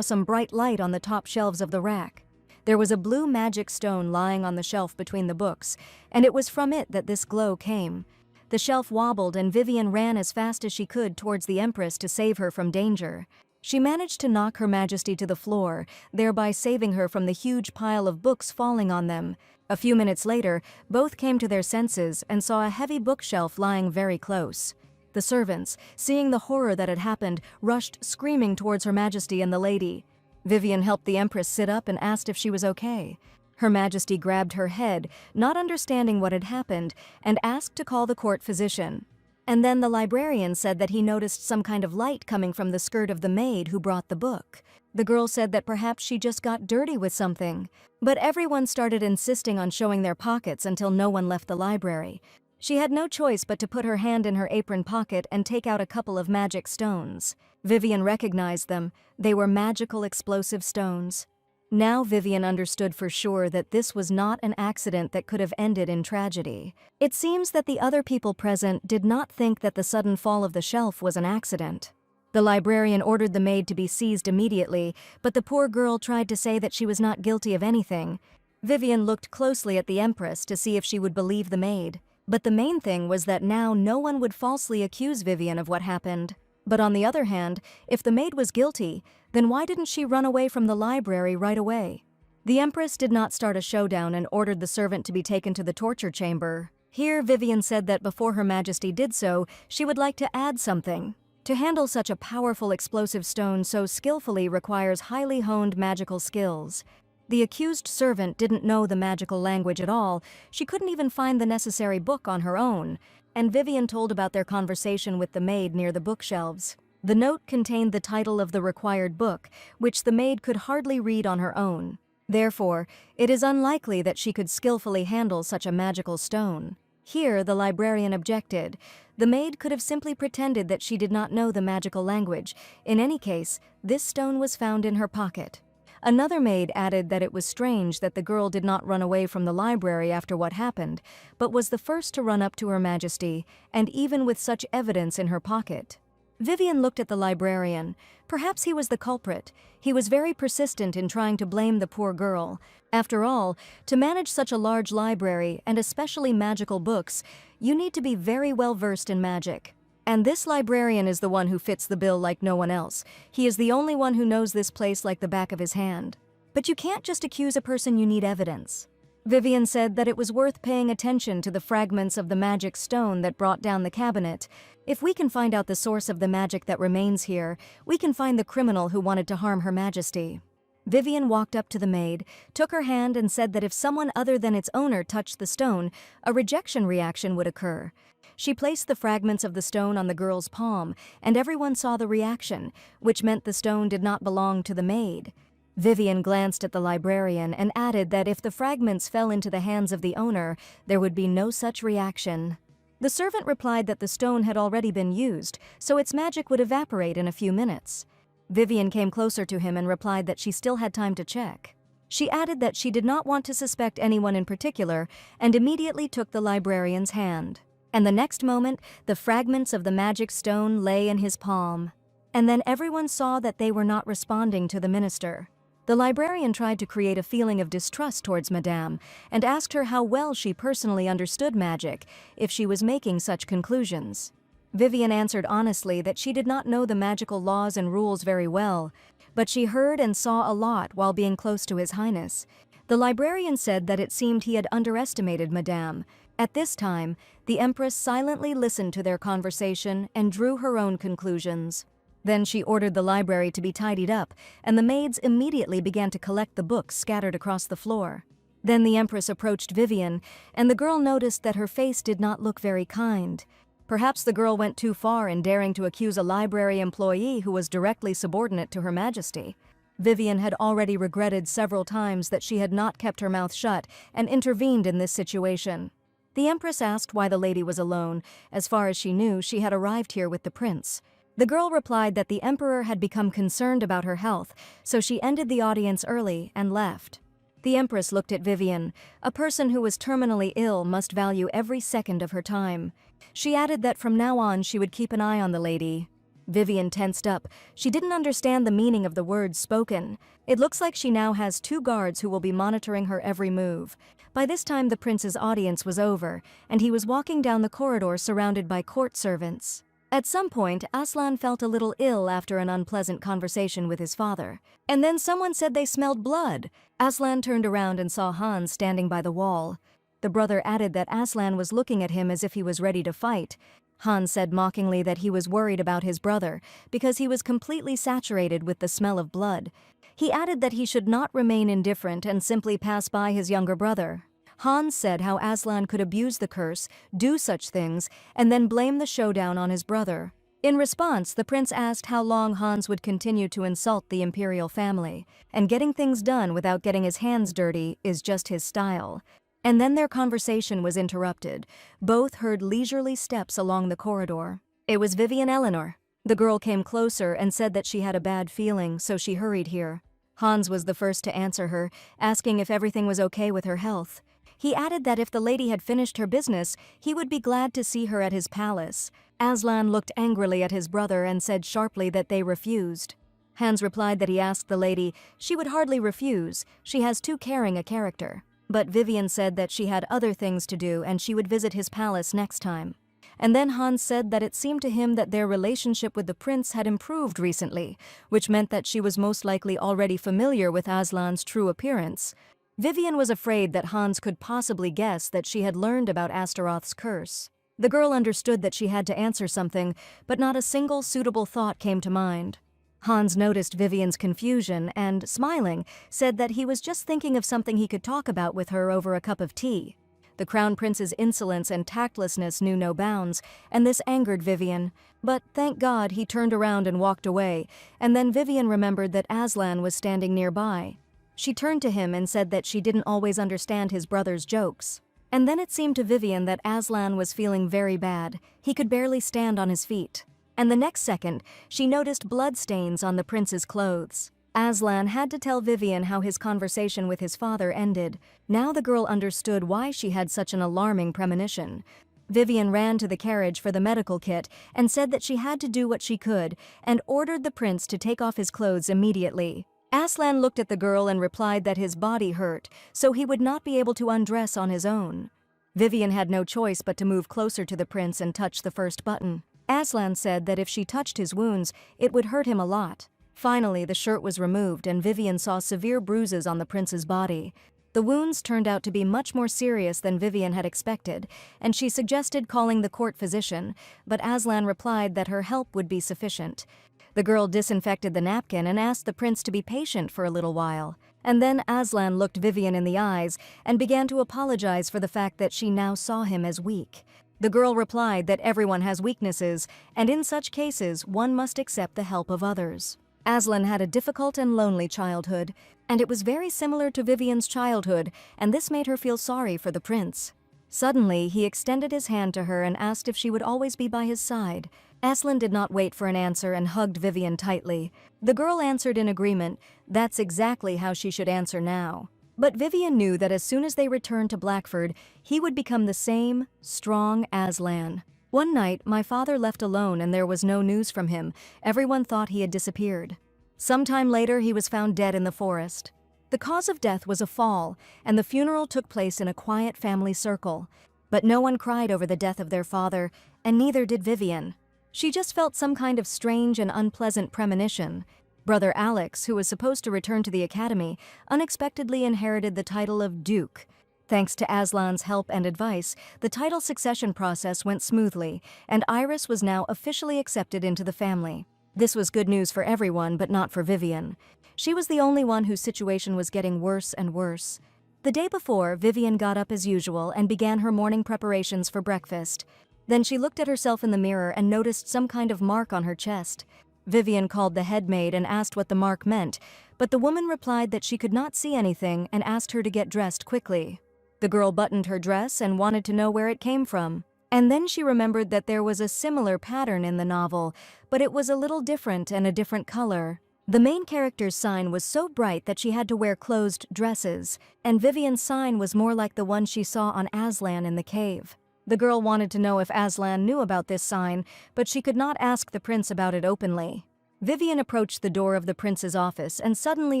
some bright light on the top shelves of the rack. There was a blue magic stone lying on the shelf between the books, and it was from it that this glow came. The shelf wobbled and Vivien ran as fast as she could towards the Empress to save her from danger. She managed to knock Her Majesty to the floor, thereby saving her from the huge pile of books falling on them. A few minutes later, both came to their senses and saw a heavy bookshelf lying very close. The servants, seeing the horror that had happened, rushed screaming towards Her Majesty and the lady. Vivien helped the Empress sit up and asked if she was okay. Her Majesty grabbed her head, not understanding what had happened, and asked to call the court physician. And then the librarian said that he noticed some kind of light coming from the skirt of the maid who brought the book. The girl said that perhaps she just got dirty with something. But everyone started insisting on showing their pockets until no one left the library. She had no choice but to put her hand in her apron pocket and take out a couple of magic stones. Vivien recognized them. They were magical explosive stones. Now Vivien understood for sure that this was not an accident that could have ended in tragedy. It seems that the other people present did not think that the sudden fall of the shelf was an accident. The librarian ordered the maid to be seized immediately, but the poor girl tried to say that she was not guilty of anything. Vivien looked closely at the Empress to see if she would believe the maid. But the main thing was that now no one would falsely accuse Vivien of what happened. But on the other hand, if the maid was guilty, then why didn't she run away from the library right away? The Empress did not start a showdown and ordered the servant to be taken to the torture chamber. Here, Vivien said that before Her Majesty did so, she would like to add something. To handle such a powerful explosive stone so skillfully requires highly honed magical skills. The accused servant didn't know the magical language at all. She couldn't even find the necessary book on her own, and Vivien told about their conversation with the maid near the bookshelves. The note contained the title of the required book, which the maid could hardly read on her own. Therefore, it is unlikely that she could skillfully handle such a magical stone. Here, the librarian objected. The maid could have simply pretended that she did not know the magical language. In any case, this stone was found in her pocket. Another maid added that it was strange that the girl did not run away from the library after what happened, but was the first to run up to Her Majesty, and even with such evidence in her pocket. Vivien looked at the librarian. Perhaps he was the culprit. He was very persistent in trying to blame the poor girl. After all, to manage such a large library, and especially magical books, you need to be very well versed in magic. And this librarian is the one who fits the bill like no one else. He is the only one who knows this place like the back of his hand. But you can't just accuse a person, you need evidence. Vivien said that it was worth paying attention to the fragments of the magic stone that brought down the cabinet. If we can find out the source of the magic that remains here, we can find the criminal who wanted to harm Her Majesty. Vivien walked up to the maid, took her hand and said that if someone other than its owner touched the stone, a rejection reaction would occur. She placed the fragments of the stone on the girl's palm, and everyone saw the reaction, which meant the stone did not belong to the maid. Vivien glanced at the librarian and added that if the fragments fell into the hands of the owner, there would be no such reaction. The servant replied that the stone had already been used, so its magic would evaporate in a few minutes. Vivien came closer to him and replied that she still had time to check. She added that she did not want to suspect anyone in particular, and immediately took the librarian's hand. And the next moment, the fragments of the magic stone lay in his palm. And then everyone saw that they were not responding to the minister. The librarian tried to create a feeling of distrust towards Madame, and asked her how well she personally understood magic, if she was making such conclusions. Vivien answered honestly that she did not know the magical laws and rules very well, but she heard and saw a lot while being close to His Highness. The librarian said that it seemed he had underestimated Madame. At this time, the Empress silently listened to their conversation and drew her own conclusions. Then she ordered the library to be tidied up, and the maids immediately began to collect the books scattered across the floor. Then the Empress approached Vivien, and the girl noticed that her face did not look very kind. Perhaps the girl went too far in daring to accuse a library employee who was directly subordinate to Her Majesty. Vivien had already regretted several times that she had not kept her mouth shut and intervened in this situation. The Empress asked why the lady was alone. As far as she knew, she had arrived here with the prince. The girl replied that the Emperor had become concerned about her health, so she ended the audience early and left. The Empress looked at Vivien. A person who was terminally ill must value every second of her time. She added that from now on she would keep an eye on the lady. Vivien tensed up. She didn't understand the meaning of the words spoken. It looks like she now has 2 guards who will be monitoring her every move. By this time the prince's audience was over, and he was walking down the corridor surrounded by court servants. At some point, Aslan felt a little ill after an unpleasant conversation with his father. And then someone said they smelled blood. Aslan turned around and saw Hans standing by the wall. The brother added that Aslan was looking at him as if he was ready to fight. Hans said mockingly that he was worried about his brother because he was completely saturated with the smell of blood. He added that he should not remain indifferent and simply pass by his younger brother. Hans said how Aslan could abuse the curse, do such things, and then blame the showdown on his brother. In response, the prince asked how long Hans would continue to insult the imperial family, and getting things done without getting his hands dirty is just his style. And then their conversation was interrupted. Both heard leisurely steps along the corridor. It was Vivien Eleanor. The girl came closer and said that she had a bad feeling, so she hurried here. Hans was the first to answer her, asking if everything was okay with her health. He added that if the lady had finished her business, he would be glad to see her at his palace. Aslan looked angrily at his brother and said sharply that they refused. Hans replied that he asked the lady. She would hardly refuse. She has too caring a character. But Vivien said that she had other things to do and she would visit his palace next time. And then Hans said that it seemed to him that their relationship with the prince had improved recently, which meant that she was most likely already familiar with Aslan's true appearance. Vivien was afraid that Hans could possibly guess that she had learned about Astaroth's curse. The girl understood that she had to answer something, but not a single suitable thought came to mind. Hans noticed Vivien's confusion and, smiling, said that he was just thinking of something he could talk about with her over a cup of tea. The Crown Prince's insolence and tactlessness knew no bounds, and this angered Vivien. But thank God he turned around and walked away, and then Vivien remembered that Aslan was standing nearby. She turned to him and said that she didn't always understand his brother's jokes. And then it seemed to Vivien that Aslan was feeling very bad. He could barely stand on his feet. And the next second, she noticed bloodstains on the prince's clothes. Aslan had to tell Vivien how his conversation with his father ended. Now the girl understood why she had such an alarming premonition. Vivien ran to the carriage for the medical kit and said that she had to do what she could and ordered the prince to take off his clothes immediately. Aslan looked at the girl and replied that his body hurt, so he would not be able to undress on his own. Vivien had no choice but to move closer to the prince and touch the first button. Aslan said that if she touched his wounds, it would hurt him a lot. Finally, the shirt was removed and Vivien saw severe bruises on the prince's body. The wounds turned out to be much more serious than Vivien had expected, and she suggested calling the court physician, but Aslan replied that her help would be sufficient. The girl disinfected the napkin and asked the prince to be patient for a little while. And then Aslan looked Vivien in the eyes and began to apologize for the fact that she now saw him as weak. The girl replied that everyone has weaknesses, and in such cases one must accept the help of others. Aslan had a difficult and lonely childhood, and it was very similar to Vivien's childhood, and this made her feel sorry for the prince. Suddenly, he extended his hand to her and asked if she would always be by his side. Aslan did not wait for an answer and hugged Vivien tightly. The girl answered in agreement. That's exactly how she should answer now. But Vivien knew that as soon as they returned to Blackford, he would become the same, strong Aslan. One night, my father left alone and there was no news from him. Everyone thought he had disappeared. Sometime later, he was found dead in the forest. The cause of death was a fall, and the funeral took place in a quiet family circle. But no one cried over the death of their father, and neither did Vivien. She just felt some kind of strange and unpleasant premonition. Brother Alex, who was supposed to return to the academy, unexpectedly inherited the title of Duke. Thanks to Aslan's help and advice, the title succession process went smoothly, and Iris was now officially accepted into the family. This was good news for everyone, but not for Vivien. She was the only one whose situation was getting worse and worse. The day before, Vivien got up as usual and began her morning preparations for breakfast. Then she looked at herself in the mirror and noticed some kind of mark on her chest. Vivien called the head maid and asked what the mark meant, but the woman replied that she could not see anything and asked her to get dressed quickly. The girl buttoned her dress and wanted to know where it came from. And then she remembered that there was a similar pattern in the novel, but it was a little different and a different color. The main character's sign was so bright that she had to wear closed dresses, and Vivien's sign was more like the one she saw on Aslan in the cave. The girl wanted to know if Aslan knew about this sign, but she could not ask the prince about it openly. Vivien approached the door of the prince's office and suddenly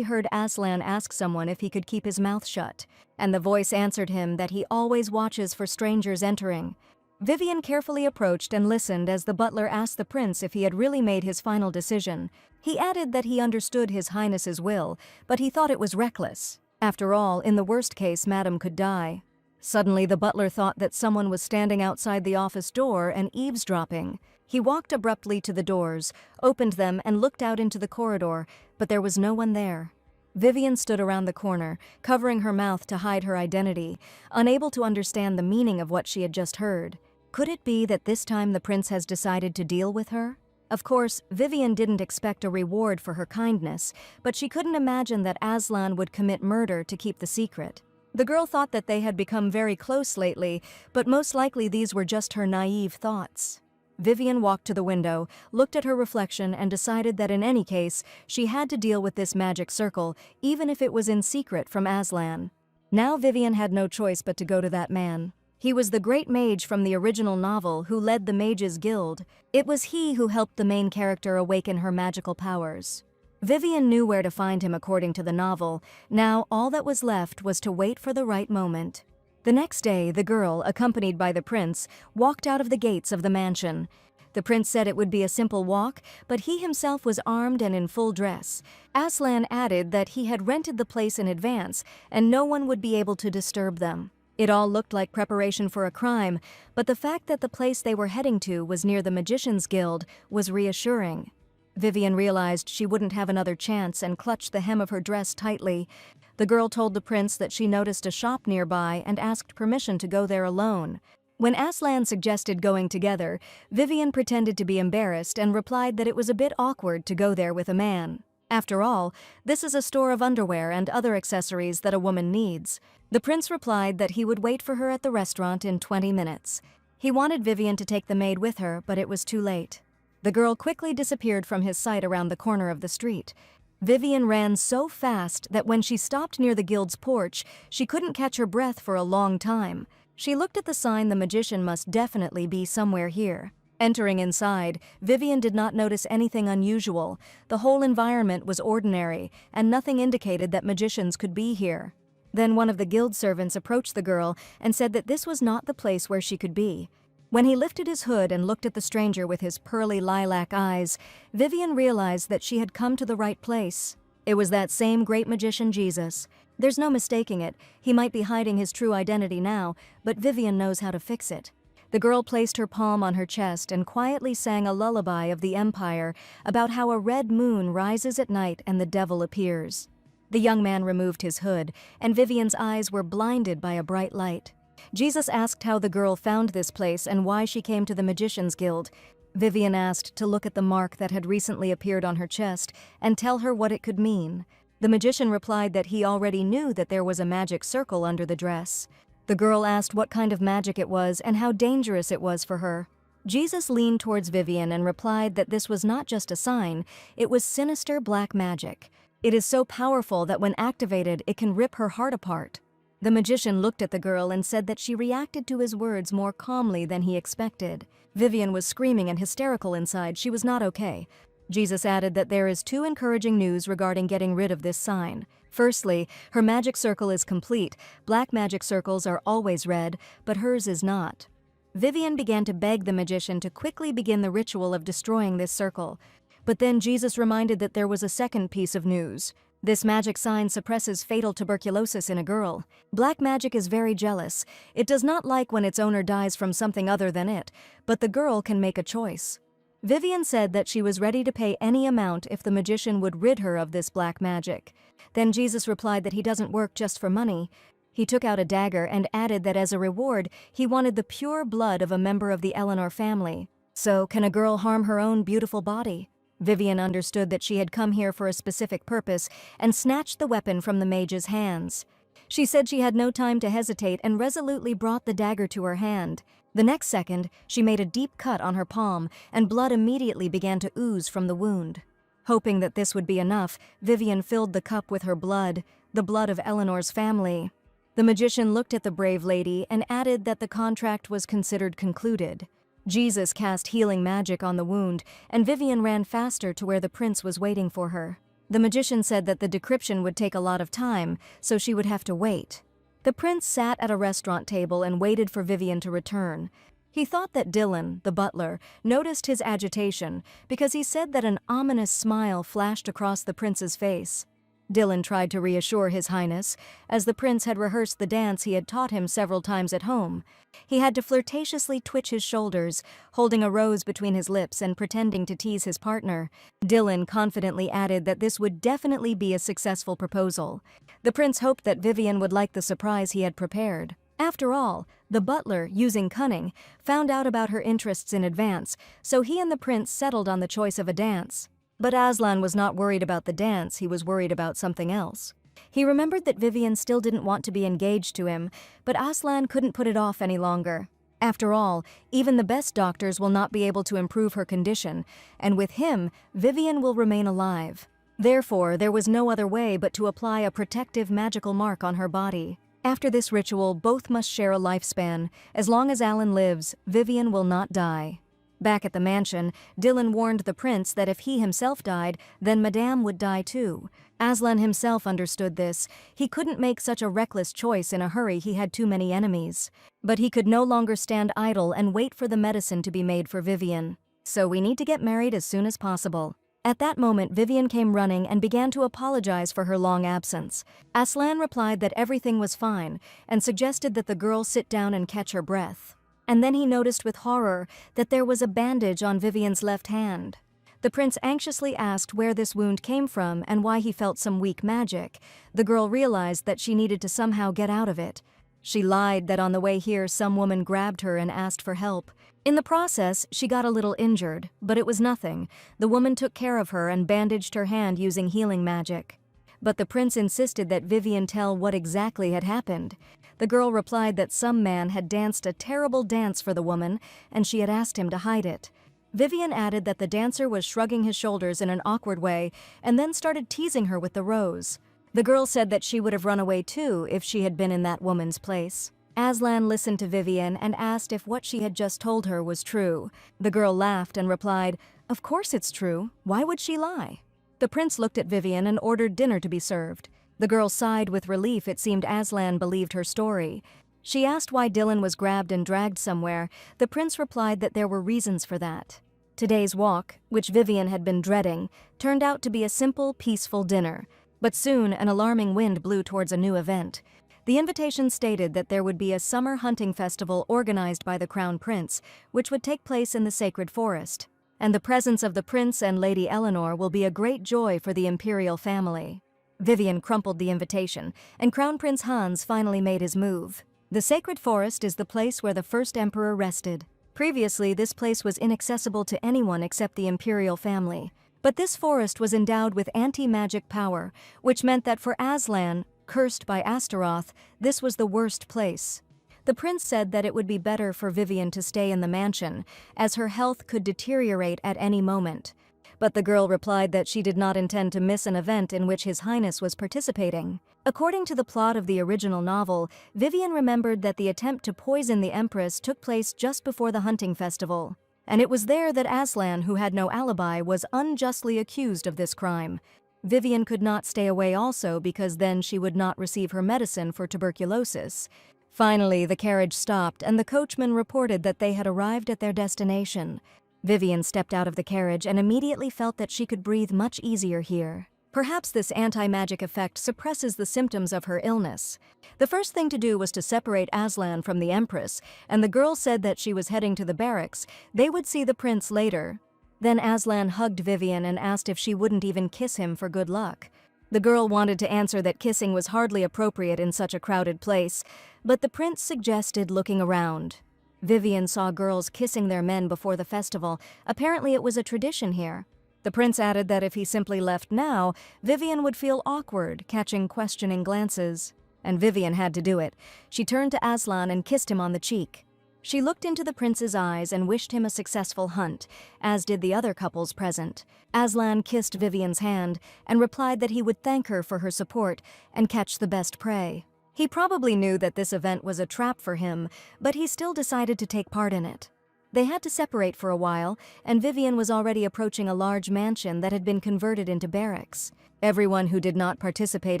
heard Aslan ask someone if he could keep his mouth shut, and the voice answered him that he always watches for strangers entering. Vivien carefully approached and listened as the butler asked the prince if he had really made his final decision. He added that he understood His Highness's will, but he thought it was reckless. After all, in the worst case, Madam could die. Suddenly, the butler thought that someone was standing outside the office door and eavesdropping. He walked abruptly to the doors, opened them, and looked out into the corridor, but there was no one there. Vivien stood around the corner, covering her mouth to hide her identity, unable to understand the meaning of what she had just heard. Could it be that this time the prince has decided to deal with her? Of course, Vivien didn't expect a reward for her kindness, but she couldn't imagine that Aslan would commit murder to keep the secret. The girl thought that they had become very close lately, but most likely these were just her naive thoughts. Vivien walked to the window, looked at her reflection, and decided that in any case, she had to deal with this magic circle, even if it was in secret from Aslan. Now Vivien had no choice but to go to that man. He was the great mage from the original novel who led the Mages Guild. It was he who helped the main character awaken her magical powers. Vivien knew where to find him according to the novel. Now all that was left was to wait for the right moment. The next day, the girl, accompanied by the prince, walked out of the gates of the mansion. The prince said it would be a simple walk, but he himself was armed and in full dress. Aslan added that he had rented the place in advance, and no one would be able to disturb them. It all looked like preparation for a crime, but the fact that the place they were heading to was near the Magician's Guild was reassuring. Vivien realized she wouldn't have another chance and clutched the hem of her dress tightly. The girl told the prince that she noticed a shop nearby and asked permission to go there alone. When Aslan suggested going together, Vivien pretended to be embarrassed and replied that it was a bit awkward to go there with a man. After all, this is a store of underwear and other accessories that a woman needs. The prince replied that he would wait for her at the restaurant in 20 minutes. He wanted Vivien to take the maid with her, but it was too late. The girl quickly disappeared from his sight around the corner of the street. Vivien ran so fast that when she stopped near the guild's porch, she couldn't catch her breath for a long time. She looked at the sign. The magician must definitely be somewhere here. Entering inside, Vivien did not notice anything unusual. The whole environment was ordinary, and nothing indicated that magicians could be here. Then one of the guild servants approached the girl and said that this was not the place where she could be. When he lifted his hood and looked at the stranger with his pearly lilac eyes, Vivien realized that she had come to the right place. It was that same great magician Jesus. There's no mistaking it. He might be hiding his true identity now, but Vivien knows how to fix it. The girl placed her palm on her chest and quietly sang a lullaby of the Empire about how a red moon rises at night and the devil appears. The young man removed his hood, and Vivien's eyes were blinded by a bright light. Jesus asked how the girl found this place and why she came to the Magician's Guild. Vivien asked to look at the mark that had recently appeared on her chest and tell her what it could mean. The magician replied that he already knew that there was a magic circle under the dress. The girl asked what kind of magic it was and how dangerous it was for her. Jesus leaned towards Vivien and replied that this was not just a sign, it was sinister black magic. It is so powerful that when activated, it can rip her heart apart. The magician looked at the girl and said that she reacted to his words more calmly than he expected. Vivien was screaming and hysterical inside. She was not okay. Jesus added that there is 2 encouraging news regarding getting rid of this sign. Firstly, her magic circle is complete. Black magic circles are always red, but hers is not. Vivien began to beg the magician to quickly begin the ritual of destroying this circle. But then Jesus reminded that there was a second piece of news. This magic sign suppresses fatal tuberculosis in a girl. Black magic is very jealous. It does not like when its owner dies from something other than it, but the girl can make a choice. Vivien said that she was ready to pay any amount if the magician would rid her of this black magic. Then Jesus replied that he doesn't work just for money. He took out a dagger and added that as a reward, he wanted the pure blood of a member of the Eleanor family. So, can a girl harm her own beautiful body? Vivien understood that she had come here for a specific purpose and snatched the weapon from the mage's hands. She said she had no time to hesitate and resolutely brought the dagger to her hand. The next second, she made a deep cut on her palm, and blood immediately began to ooze from the wound. Hoping that this would be enough, Vivien filled the cup with her blood, the blood of Eleanor's family. The magician looked at the brave lady and added that the contract was considered concluded. Jesus cast healing magic on the wound, and Vivien ran faster to where the prince was waiting for her. The magician said that the decryption would take a lot of time, so she would have to wait. The prince sat at a restaurant table and waited for Vivien to return. He thought that Dylan, the butler, noticed his agitation because he said that an ominous smile flashed across the prince's face. Dylan tried to reassure His Highness, as the prince had rehearsed the dance he had taught him several times at home. He had to flirtatiously twitch his shoulders, holding a rose between his lips and pretending to tease his partner. Dylan confidently added that this would definitely be a successful proposal. The prince hoped that Vivien would like the surprise he had prepared. After all, the butler, using cunning, found out about her interests in advance, so he and the prince settled on the choice of a dance. But Aslan was not worried about the dance, he was worried about something else. He remembered that Vivien still didn't want to be engaged to him, but Aslan couldn't put it off any longer. After all, even the best doctors will not be able to improve her condition, and with him, Vivien will remain alive. Therefore, there was no other way but to apply a protective magical mark on her body. After this ritual, both must share a lifespan. As long as Alan lives, Vivien will not die. Back at the mansion, Dylan warned the prince that if he himself died, then Madame would die too. Aslan himself understood this. He couldn't make such a reckless choice in a hurry, he had too many enemies. But he could no longer stand idle and wait for the medicine to be made for Vivien. So we need to get married as soon as possible. At that moment, Vivien came running and began to apologize for her long absence. Aslan replied that everything was fine and suggested that the girl sit down and catch her breath. And then he noticed with horror that there was a bandage on Vivien's left hand. The prince anxiously asked where this wound came from and why he felt some weak magic. The girl realized that she needed to somehow get out of it. She lied that on the way here some woman grabbed her and asked for help. In the process, she got a little injured, but it was nothing. The woman took care of her and bandaged her hand using healing magic. But the prince insisted that Vivien tell what exactly had happened. The girl replied that some man had danced a terrible dance for the woman, and she had asked him to hide it. Vivien added that the dancer was shrugging his shoulders in an awkward way, and then started teasing her with the rose. The girl said that she would have run away too if she had been in that woman's place. Aslan listened to Vivien and asked if what she had just told her was true. The girl laughed and replied, "Of course it's true. Why would she lie?" The prince looked at Vivien and ordered dinner to be served. The girl sighed with relief. It seemed Aslan believed her story. She asked why Dylan was grabbed and dragged somewhere. The prince replied that there were reasons for that. Today's walk, which Vivien had been dreading, turned out to be a simple, peaceful dinner. But soon an alarming wind blew towards a new event. The invitation stated that there would be a summer hunting festival organized by the Crown Prince, which would take place in the sacred forest. And the presence of the prince and Lady Eleanor will be a great joy for the imperial family. Vivien crumpled the invitation, and Crown Prince Hans finally made his move. The sacred forest is the place where the first emperor rested. Previously, this place was inaccessible to anyone except the imperial family. But this forest was endowed with anti-magic power, which meant that for Aslan, cursed by Astaroth, this was the worst place. The prince said that it would be better for Vivien to stay in the mansion, as her health could deteriorate at any moment. But the girl replied that she did not intend to miss an event in which His Highness was participating. According to the plot of the original novel, Vivien remembered that the attempt to poison the Empress took place just before the hunting festival. And it was there that Aslan, who had no alibi, was unjustly accused of this crime. Vivien could not stay away also because then she would not receive her medicine for tuberculosis. Finally, the carriage stopped and the coachman reported that they had arrived at their destination. Vivien stepped out of the carriage and immediately felt that she could breathe much easier here. Perhaps this anti-magic effect suppresses the symptoms of her illness. The first thing to do was to separate Aslan from the Empress, and the girl said that she was heading to the barracks. They would see the prince later. Then Aslan hugged Vivien and asked if she wouldn't even kiss him for good luck. The girl wanted to answer that kissing was hardly appropriate in such a crowded place, but the prince suggested looking around. Vivien saw girls kissing their men before the festival. Apparently it was a tradition here. The prince added that if he simply left now, Vivien would feel awkward, catching questioning glances. And Vivien had to do it. She turned to Aslan and kissed him on the cheek. She looked into the prince's eyes and wished him a successful hunt, as did the other couples present. Aslan kissed Vivien's hand and replied that he would thank her for her support and catch the best prey. He probably knew that this event was a trap for him, but he still decided to take part in it. They had to separate for a while, and Vivien was already approaching a large mansion that had been converted into barracks. Everyone who did not participate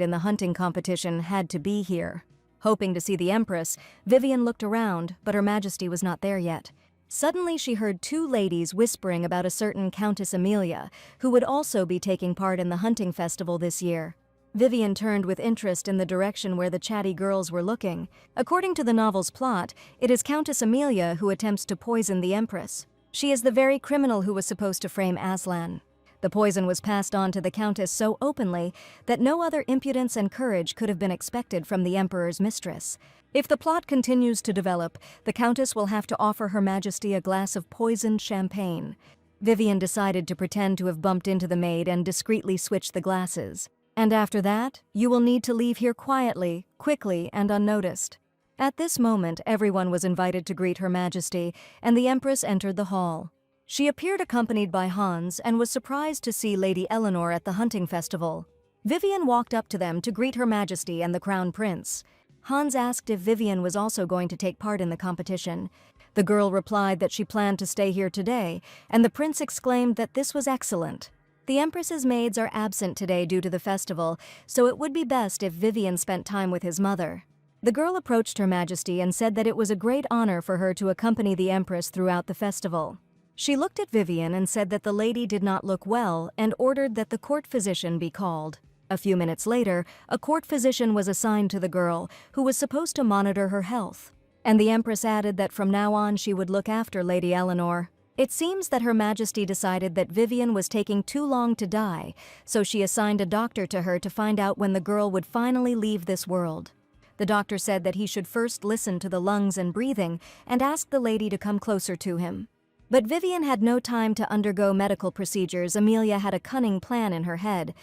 in the hunting competition had to be here. Hoping to see the Empress, Vivien looked around, but Her Majesty was not there yet. Suddenly she heard two ladies whispering about a certain Countess Amelia, who would also be taking part in the hunting festival this year. Vivien turned with interest in the direction where the chatty girls were looking. According to the novel's plot, it is Countess Amelia who attempts to poison the Empress. She is the very criminal who was supposed to frame Aslan. The poison was passed on to the Countess so openly that no other impudence and courage could have been expected from the Emperor's mistress. If the plot continues to develop, the Countess will have to offer Her Majesty a glass of poisoned champagne. Vivien decided to pretend to have bumped into the maid and discreetly switch the glasses. And after that, you will need to leave here quietly, quickly, and unnoticed. At this moment, everyone was invited to greet Her Majesty, and the Empress entered the hall. She appeared accompanied by Hans and was surprised to see Lady Eleanor at the hunting festival. Vivien walked up to them to greet Her Majesty and the Crown Prince. Hans asked if Vivien was also going to take part in the competition. The girl replied that she planned to stay here today, and the prince exclaimed that this was excellent. The Empress's maids are absent today due to the festival, so it would be best if Vivien spent time with his mother. The girl approached Her Majesty and said that it was a great honor for her to accompany the Empress throughout the festival. She looked at Vivien and said that the lady did not look well and ordered that the court physician be called. A few minutes later, a court physician was assigned to the girl, who was supposed to monitor her health. And the Empress added that from now on she would look after Lady Eleanor. It seems that Her Majesty decided that Vivien was taking too long to die, so she assigned a doctor to her to find out when the girl would finally leave this world. The doctor said that he should first listen to the lungs and breathing and ask the lady to come closer to him. But Vivien had no time to undergo medical procedures. Amelia had a cunning plan in her head,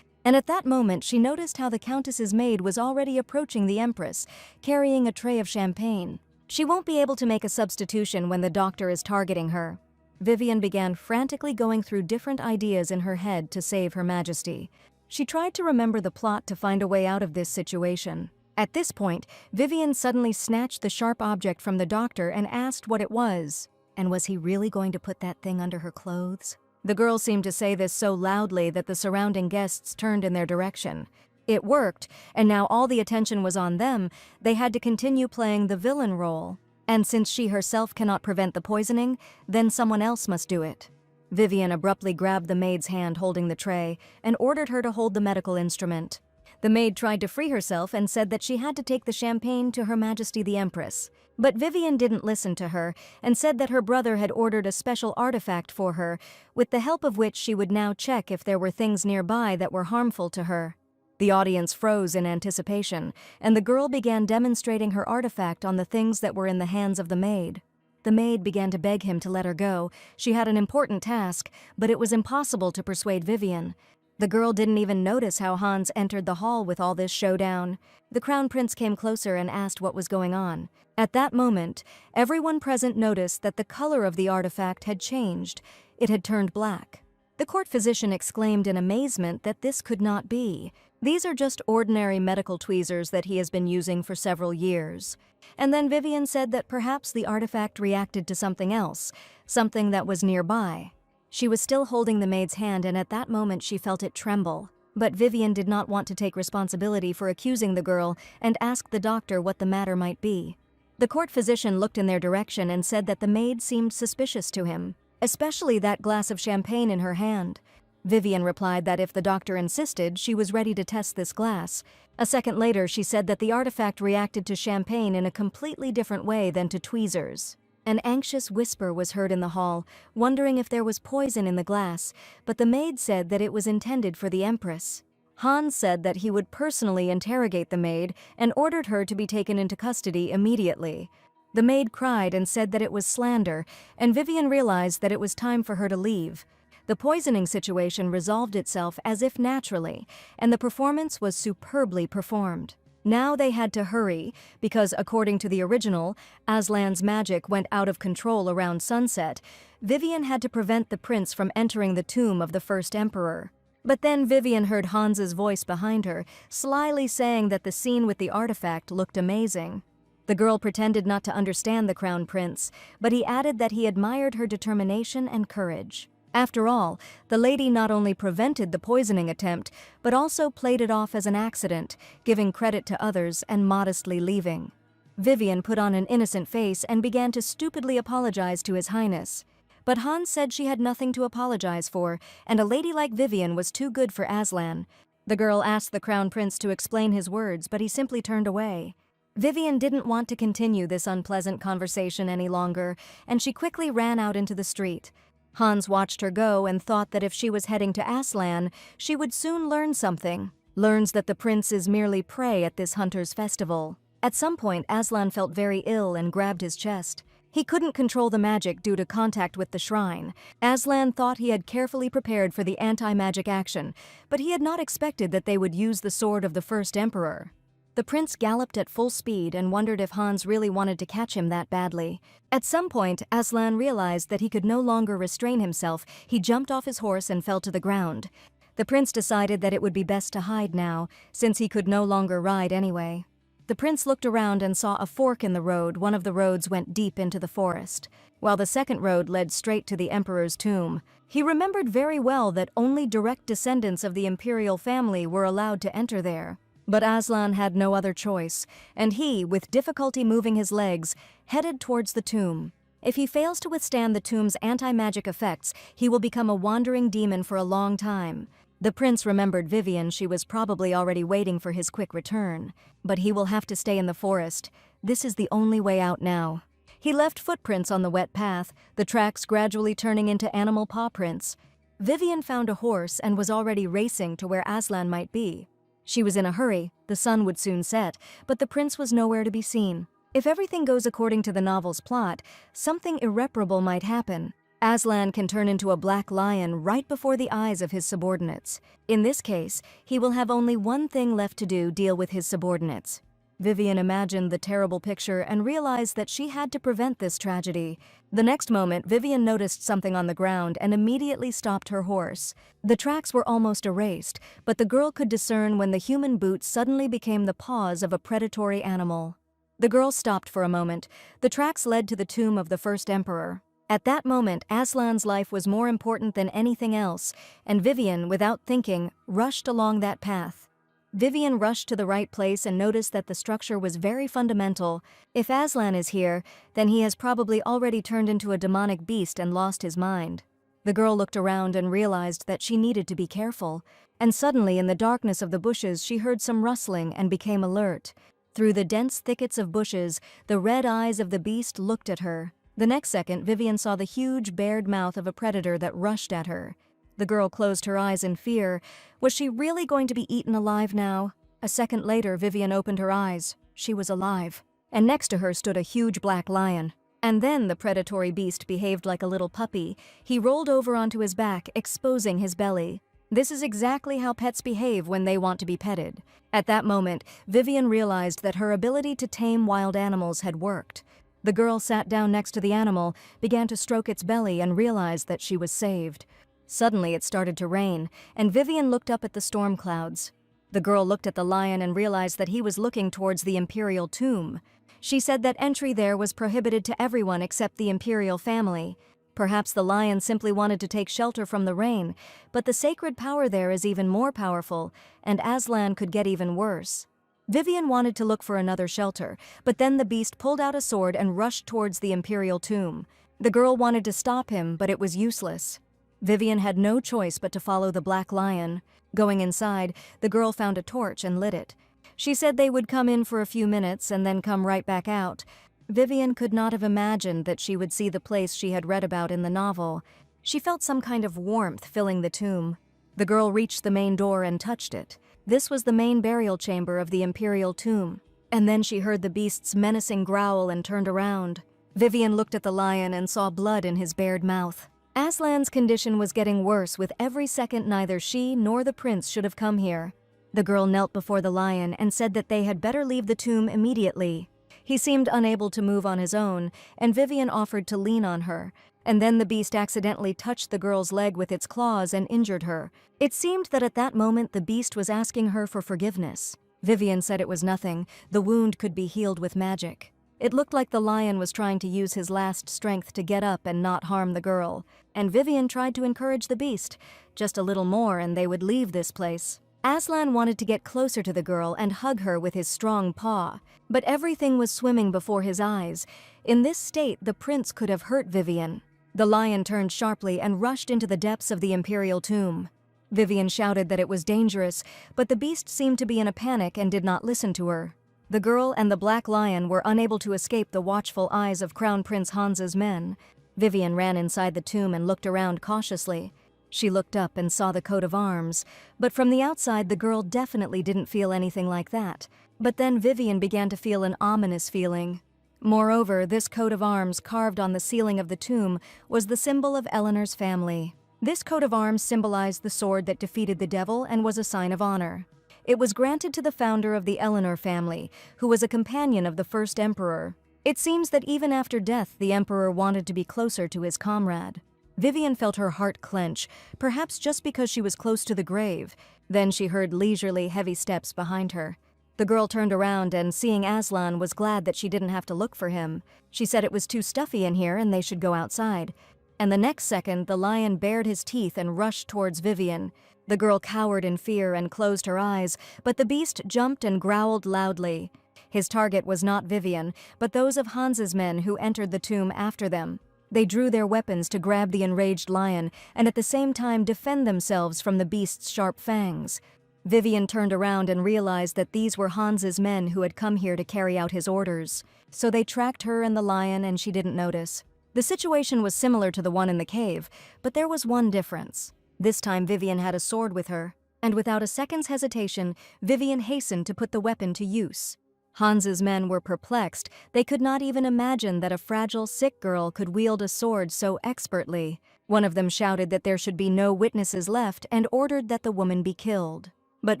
and at that moment she noticed how the Countess's maid was already approaching the Empress, carrying a tray of champagne. She won't be able to make a substitution when the doctor is targeting her. Vivien began frantically going through different ideas in her head to save Her Majesty. She tried to remember the plot to find a way out of this situation. At this point, Vivien suddenly snatched the sharp object from the doctor and asked what it was. And was he really going to put that thing under her clothes? The girl seemed to say this so loudly that the surrounding guests turned in their direction. It worked, and now all the attention was on them. They had to continue playing the villain role. And since she herself cannot prevent the poisoning, then someone else must do it. Vivien abruptly grabbed the maid's hand holding the tray and ordered her to hold the medical instrument. The maid tried to free herself and said that she had to take the champagne to Her Majesty the Empress. But Vivien didn't listen to her and said that her brother had ordered a special artifact for her, with the help of which she would now check if there were things nearby that were harmful to her. The audience froze in anticipation, and the girl began demonstrating her artifact on the things that were in the hands of the maid. The maid began to beg him to let her go. She had an important task, but it was impossible to persuade Vivien. The girl didn't even notice how Hans entered the hall with all this showdown. The Crown Prince came closer and asked what was going on. At that moment, everyone present noticed that the color of the artifact had changed. It had turned black. The court physician exclaimed in amazement that this could not be. These are just ordinary medical tweezers that he has been using for several years. And then Vivien said that perhaps the artifact reacted to something else, something that was nearby. She was still holding the maid's hand, and at that moment she felt it tremble. But Vivien did not want to take responsibility for accusing the girl and asked the doctor what the matter might be. The court physician looked in their direction and said that the maid seemed suspicious to him, especially that glass of champagne in her hand. Vivien replied that if the doctor insisted, she was ready to test this glass. A second later, she said that the artifact reacted to champagne in a completely different way than to tweezers. An anxious whisper was heard in the hall, wondering if there was poison in the glass, but the maid said that it was intended for the Empress. Hans said that he would personally interrogate the maid and ordered her to be taken into custody immediately. The maid cried and said that it was slander, and Vivien realized that it was time for her to leave. The poisoning situation resolved itself as if naturally, and the performance was superbly performed. Now they had to hurry, because according to the original, Aslan's magic went out of control around sunset. Vivien had to prevent the prince from entering the tomb of the first emperor. But then Vivien heard Hans's voice behind her, slyly saying that the scene with the artifact looked amazing. The girl pretended not to understand the crown prince, but he added that he admired her determination and courage. After all, the lady not only prevented the poisoning attempt, but also played it off as an accident, giving credit to others and modestly leaving. Vivien put on an innocent face and began to stupidly apologize to His Highness. But Hans said she had nothing to apologize for, and a lady like Vivien was too good for Aslan. The girl asked the crown prince to explain his words, but he simply turned away. Vivien didn't want to continue this unpleasant conversation any longer, and she quickly ran out into the street. Hans watched her go and thought that if she was heading to Aslan, she would soon learn something. Learns that the prince is merely prey at this hunter's festival. At some point, Aslan felt very ill and grabbed his chest. He couldn't control the magic due to contact with the shrine. Aslan thought he had carefully prepared for the anti-magic action, but he had not expected that they would use the sword of the first emperor. The prince galloped at full speed and wondered if Hans really wanted to catch him that badly. At some point, Aslan realized that he could no longer restrain himself. He jumped off his horse and fell to the ground. The prince decided that it would be best to hide now, since he could no longer ride anyway. The prince looked around and saw a fork in the road. One of the roads went deep into the forest, while the second road led straight to the emperor's tomb. He remembered very well that only direct descendants of the imperial family were allowed to enter there. But Aslan had no other choice, and he, with difficulty moving his legs, headed towards the tomb. If he fails to withstand the tomb's anti-magic effects, he will become a wandering demon for a long time. The prince remembered Vivien. She was probably already waiting for his quick return. But he will have to stay in the forest. This is the only way out now. He left footprints on the wet path, the tracks gradually turning into animal paw prints. Vivien found a horse and was already racing to where Aslan might be. She was in a hurry. The sun would soon set, but the prince was nowhere to be seen. If everything goes according to the novel's plot, something irreparable might happen. Aslan can turn into a black lion right before the eyes of his subordinates. In this case, he will have only one thing left to do: deal with his subordinates. Vivien imagined the terrible picture and realized that she had to prevent this tragedy. The next moment, Vivien noticed something on the ground and immediately stopped her horse. The tracks were almost erased, but the girl could discern when the human boot suddenly became the paws of a predatory animal. The girl stopped for a moment. The tracks led to the tomb of the first emperor. At that moment, Aslan's life was more important than anything else, and Vivien, without thinking, rushed along that path. Vivien rushed to the right place and noticed that the structure was very fundamental. If Aslan is here, then he has probably already turned into a demonic beast and lost his mind. The girl looked around and realized that she needed to be careful. And suddenly, in the darkness of the bushes, she heard some rustling and became alert. Through the dense thickets of bushes, the red eyes of the beast looked at her. The next second, Vivien saw the huge, bared mouth of a predator that rushed at her. The girl closed her eyes in fear. Was she really going to be eaten alive now? A second later, Vivien opened her eyes. She was alive. And next to her stood a huge black lion. And then the predatory beast behaved like a little puppy. He rolled over onto his back, exposing his belly. This is exactly how pets behave when they want to be petted. At that moment, Vivien realized that her ability to tame wild animals had worked. The girl sat down next to the animal, began to stroke its belly, and realized that she was saved. Suddenly it started to rain, and Vivien looked up at the storm clouds. The girl looked at the lion and realized that he was looking towards the imperial tomb. She said that entry there was prohibited to everyone except the imperial family. Perhaps the lion simply wanted to take shelter from the rain, but the sacred power there is even more powerful, and Aslan could get even worse. Vivien wanted to look for another shelter, but then the beast pulled out a sword and rushed towards the imperial tomb. The girl wanted to stop him, but it was useless. Vivien had no choice but to follow the black lion. Going inside, the girl found a torch and lit it. She said they would come in for a few minutes and then come right back out. Vivien could not have imagined that she would see the place she had read about in the novel. She felt some kind of warmth filling the tomb. The girl reached the main door and touched it. This was the main burial chamber of the imperial tomb. And then she heard the beast's menacing growl and turned around. Vivien looked at the lion and saw blood in his bared mouth. Aslan's condition was getting worse with every second. Neither she nor the prince should have come here. The girl knelt before the lion and said that they had better leave the tomb immediately. He seemed unable to move on his own, and Vivien offered to lean on her. And then the beast accidentally touched the girl's leg with its claws and injured her. It seemed that at that moment the beast was asking her for forgiveness. Vivien said it was nothing. The wound could be healed with magic. It looked like the lion was trying to use his last strength to get up and not harm the girl. And Vivien tried to encourage the beast. Just a little more and they would leave this place. Aslan wanted to get closer to the girl and hug her with his strong paw, but everything was swimming before his eyes. In this state, the prince could have hurt Vivien. The lion turned sharply and rushed into the depths of the imperial tomb. Vivien shouted that it was dangerous, but the beast seemed to be in a panic and did not listen to her. The girl and the black lion were unable to escape the watchful eyes of Crown Prince Hans's men. Vivien ran inside the tomb and looked around cautiously. She looked up and saw the coat of arms, but from the outside the girl definitely didn't feel anything like that. But then Vivien began to feel an ominous feeling. Moreover, this coat of arms carved on the ceiling of the tomb was the symbol of Eleanor's family. This coat of arms symbolized the sword that defeated the devil and was a sign of honor. It was granted to the founder of the Eleanor family, who was a companion of the first emperor. It seems that even after death, the emperor wanted to be closer to his comrade. Vivien felt her heart clench, perhaps just because she was close to the grave. Then she heard leisurely, heavy steps behind her. The girl turned around and, seeing Aslan, was glad that she didn't have to look for him. She said it was too stuffy in here and they should go outside. And the next second, the lion bared his teeth and rushed towards Vivien. The girl cowered in fear and closed her eyes, but the beast jumped and growled loudly. His target was not Vivien, but those of Hans's men who entered the tomb after them. They drew their weapons to grab the enraged lion and at the same time defend themselves from the beast's sharp fangs. Vivien turned around and realized that these were Hans's men who had come here to carry out his orders. So they tracked her and the lion and she didn't notice. The situation was similar to the one in the cave, but there was one difference. This time Vivien had a sword with her, and without a second's hesitation, Vivien hastened to put the weapon to use. Hans's men were perplexed. They could not even imagine that a fragile, sick girl could wield a sword so expertly. One of them shouted that there should be no witnesses left and ordered that the woman be killed. But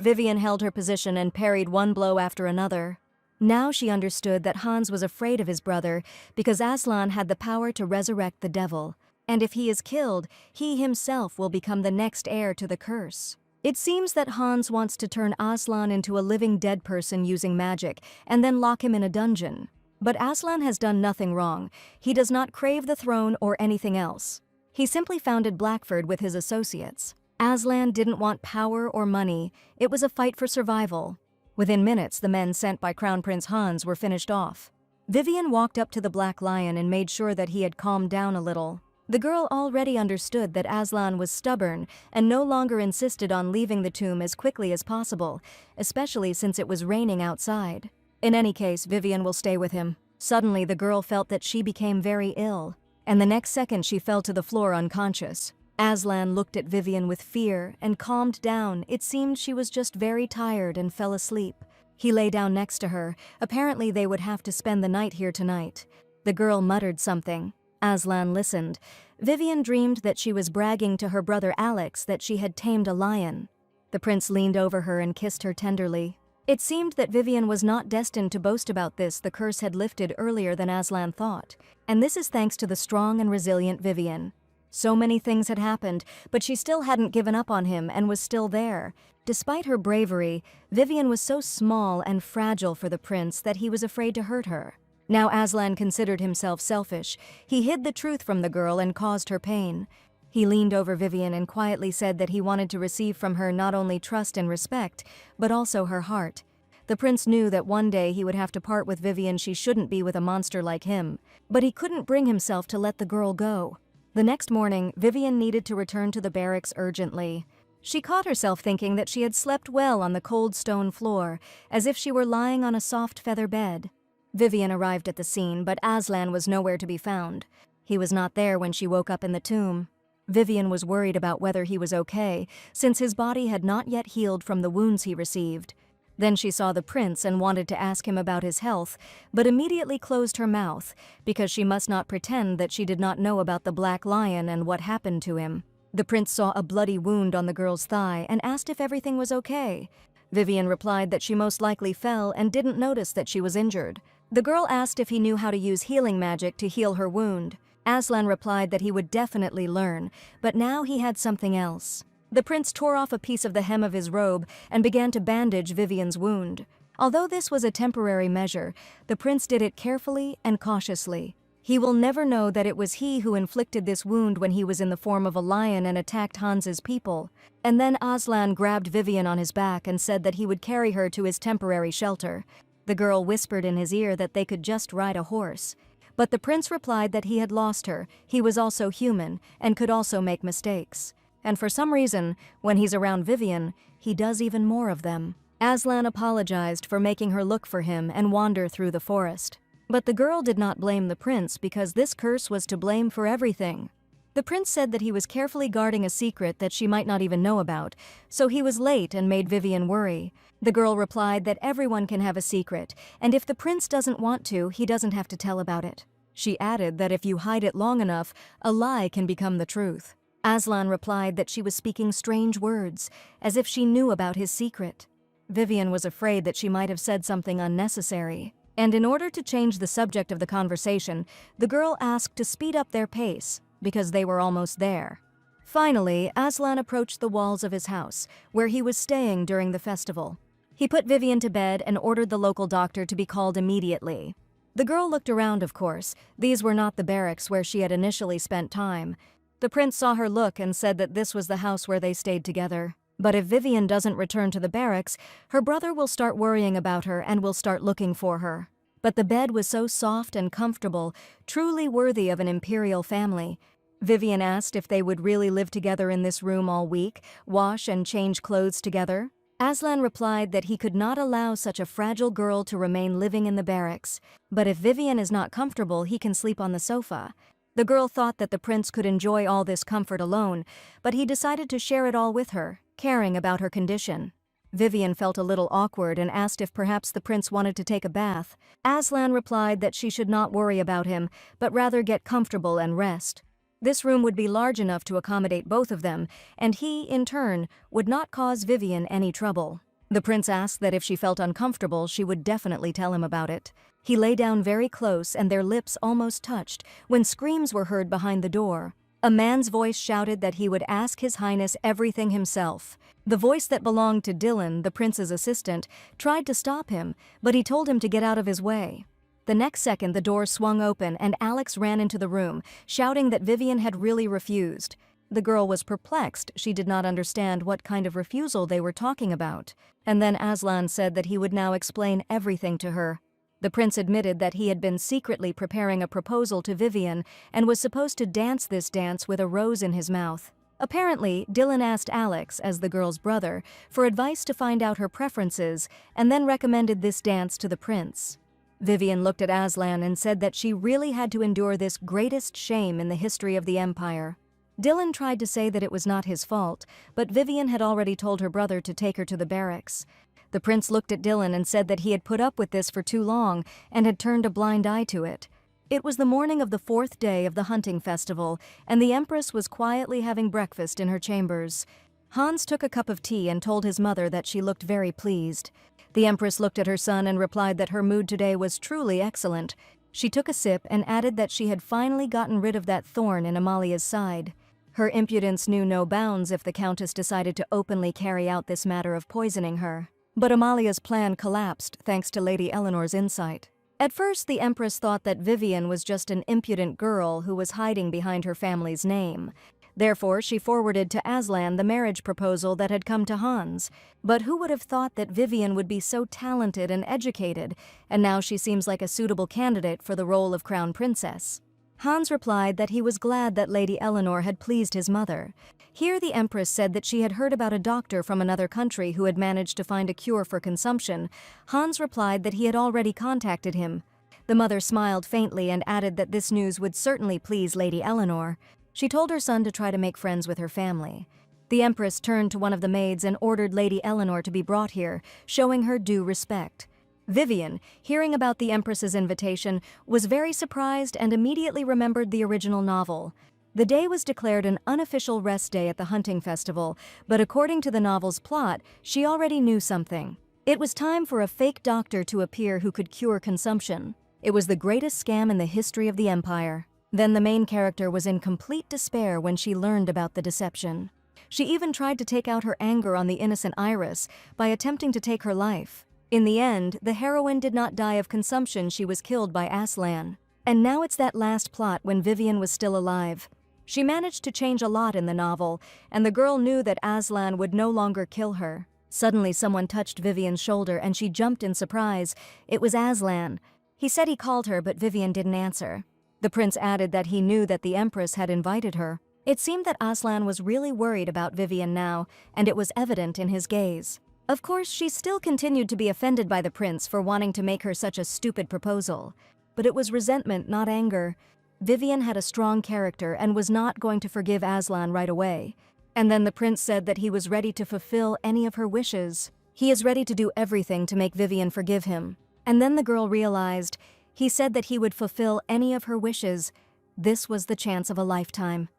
Vivien held her position and parried one blow after another. Now she understood that Hans was afraid of his brother because Aslan had the power to resurrect the devil, and if he is killed, he himself will become the next heir to the curse. It seems that Hans wants to turn Aslan into a living dead person using magic and then lock him in a dungeon. But Aslan has done nothing wrong. He does not crave the throne or anything else. He simply founded Blackford with his associates. Aslan didn't want power or money. It was a fight for survival. Within minutes, the men sent by Crown Prince Hans were finished off. Vivien walked up to the Black Lion and made sure that he had calmed down a little. The girl already understood that Aslan was stubborn and no longer insisted on leaving the tomb as quickly as possible, especially since it was raining outside. In any case, Vivien will stay with him. Suddenly, the girl felt that she became very ill, and the next second she fell to the floor unconscious. Aslan looked at Vivien with fear and calmed down. It seemed she was just very tired and fell asleep. He lay down next to her. Apparently they would have to spend the night here tonight. The girl muttered something. Aslan listened. Vivien dreamed that she was bragging to her brother Alex that she had tamed a lion. The prince leaned over her and kissed her tenderly. It seemed that Vivien was not destined to boast about this. The curse had lifted earlier than Aslan thought. And this is thanks to the strong and resilient Vivien. So many things had happened, but she still hadn't given up on him and was still there. Despite her bravery, Vivien was so small and fragile for the prince that he was afraid to hurt her. Now Aslan considered himself selfish. He hid the truth from the girl and caused her pain. He leaned over Vivien and quietly said that he wanted to receive from her not only trust and respect, but also her heart. The prince knew that one day he would have to part with Vivien. She shouldn't be with a monster like him. But he couldn't bring himself to let the girl go. The next morning, Vivien needed to return to the barracks urgently. She caught herself thinking that she had slept well on the cold stone floor, as if she were lying on a soft feather bed. Vivien arrived at the scene, but Aslan was nowhere to be found. He was not there when she woke up in the tomb. Vivien was worried about whether he was okay, since his body had not yet healed from the wounds he received. Then she saw the prince and wanted to ask him about his health, but immediately closed her mouth, because she must not pretend that she did not know about the Black Lion and what happened to him. The prince saw a bloody wound on the girl's thigh and asked if everything was okay. Vivien replied that she most likely fell and didn't notice that she was injured. The girl asked if he knew how to use healing magic to heal her wound. Aslan replied that he would definitely learn, but now he had something else. The prince tore off a piece of the hem of his robe and began to bandage Vivien's wound. Although this was a temporary measure, the prince did it carefully and cautiously. He will never know that it was he who inflicted this wound when he was in the form of a lion and attacked Hans's people. And then Aslan grabbed Vivien on his back and said that he would carry her to his temporary shelter. The girl whispered in his ear that they could just ride a horse. But the prince replied that he had lost her, he was also human, and could also make mistakes. And for some reason, when he's around Vivien, he does even more of them. Aslan apologized for making her look for him and wander through the forest. But the girl did not blame the prince because this curse was to blame for everything. The prince said that he was carefully guarding a secret that she might not even know about, so he was late and made Vivien worry. The girl replied that everyone can have a secret, and if the prince doesn't want to, he doesn't have to tell about it. She added that if you hide it long enough, a lie can become the truth. Aslan replied that she was speaking strange words, as if she knew about his secret. Vivien was afraid that she might have said something unnecessary, and in order to change the subject of the conversation, the girl asked to speed up their pace, because they were almost there. Finally, Aslan approached the walls of his house, where he was staying during the festival. He put Vivien to bed and ordered the local doctor to be called immediately. The girl looked around, of course. These were not the barracks where she had initially spent time. The prince saw her look and said that this was the house where they stayed together. But if Vivien doesn't return to the barracks, her brother will start worrying about her and will start looking for her. But the bed was so soft and comfortable, truly worthy of an imperial family. Vivien asked if they would really live together in this room all week, wash and change clothes together. Aslan replied that he could not allow such a fragile girl to remain living in the barracks, but if Vivien is not comfortable, he can sleep on the sofa. The girl thought that the prince could enjoy all this comfort alone, but he decided to share it all with her, caring about her condition. Vivien felt a little awkward and asked if perhaps the prince wanted to take a bath. Aslan replied that she should not worry about him, but rather get comfortable and rest. This room would be large enough to accommodate both of them, and he, in turn, would not cause Vivien any trouble. The prince asked that if she felt uncomfortable, she would definitely tell him about it. He lay down very close and their lips almost touched when screams were heard behind the door. A man's voice shouted that he would ask His Highness everything himself. The voice that belonged to Dylan, the prince's assistant, tried to stop him, but he told him to get out of his way. The next second, the door swung open and Alex ran into the room, shouting that Vivien had really refused. The girl was perplexed. She did not understand what kind of refusal they were talking about. And then Aslan said that he would now explain everything to her. The prince admitted that he had been secretly preparing a proposal to Vivien and was supposed to dance this dance with a rose in his mouth. Apparently, Dylan asked Alex, as the girl's brother, for advice to find out her preferences and then recommended this dance to the prince. Vivien looked at Aslan and said that she really had to endure this greatest shame in the history of the Empire. Dylan tried to say that it was not his fault, but Vivien had already told her brother to take her to the barracks. The prince looked at Dylan and said that he had put up with this for too long and had turned a blind eye to it. It was the morning of the 4th day of the hunting festival, and the Empress was quietly having breakfast in her chambers. Hans took a cup of tea and told his mother that she looked very pleased. The Empress looked at her son and replied that her mood today was truly excellent. She took a sip and added that she had finally gotten rid of that thorn in Amalia's side. Her impudence knew no bounds if the Countess decided to openly carry out this matter of poisoning her. But Amalia's plan collapsed thanks to Lady Eleanor's insight. At first, the Empress thought that Vivien was just an impudent girl who was hiding behind her family's name. Therefore, she forwarded to Aslan the marriage proposal that had come to Hans. But who would have thought that Vivien would be so talented and educated, and now she seems like a suitable candidate for the role of Crown Princess? Hans replied that he was glad that Lady Eleanor had pleased his mother. Here the Empress said that she had heard about a doctor from another country who had managed to find a cure for consumption. Hans replied that he had already contacted him. The mother smiled faintly and added that this news would certainly please Lady Eleanor. She told her son to try to make friends with her family. The Empress turned to one of the maids and ordered Lady Eleanor to be brought here, showing her due respect. Vivien, hearing about the Empress's invitation, was very surprised and immediately remembered the original novel. The day was declared an unofficial rest day at the hunting festival, but according to the novel's plot, she already knew something. It was time for a fake doctor to appear who could cure consumption. It was the greatest scam in the history of the Empire. Then the main character was in complete despair when she learned about the deception. She even tried to take out her anger on the innocent Iris by attempting to take her life. In the end, the heroine did not die of consumption, she was killed by Aslan. And now it's that last plot when Vivien was still alive. She managed to change a lot in the novel, and the girl knew that Aslan would no longer kill her. Suddenly someone touched Vivien's shoulder and she jumped in surprise. It was Aslan. He said he called her, but Vivien didn't answer. The prince added that he knew that the Empress had invited her. It seemed that Aslan was really worried about Vivien now, and it was evident in his gaze. Of course, she still continued to be offended by the prince for wanting to make her such a stupid proposal. But it was resentment, not anger. Vivien had a strong character and was not going to forgive Aslan right away. And then the prince said that he was ready to fulfill any of her wishes. He is ready to do everything to make Vivien forgive him. And then the girl realized, he said that he would fulfill any of her wishes. This was the chance of a lifetime.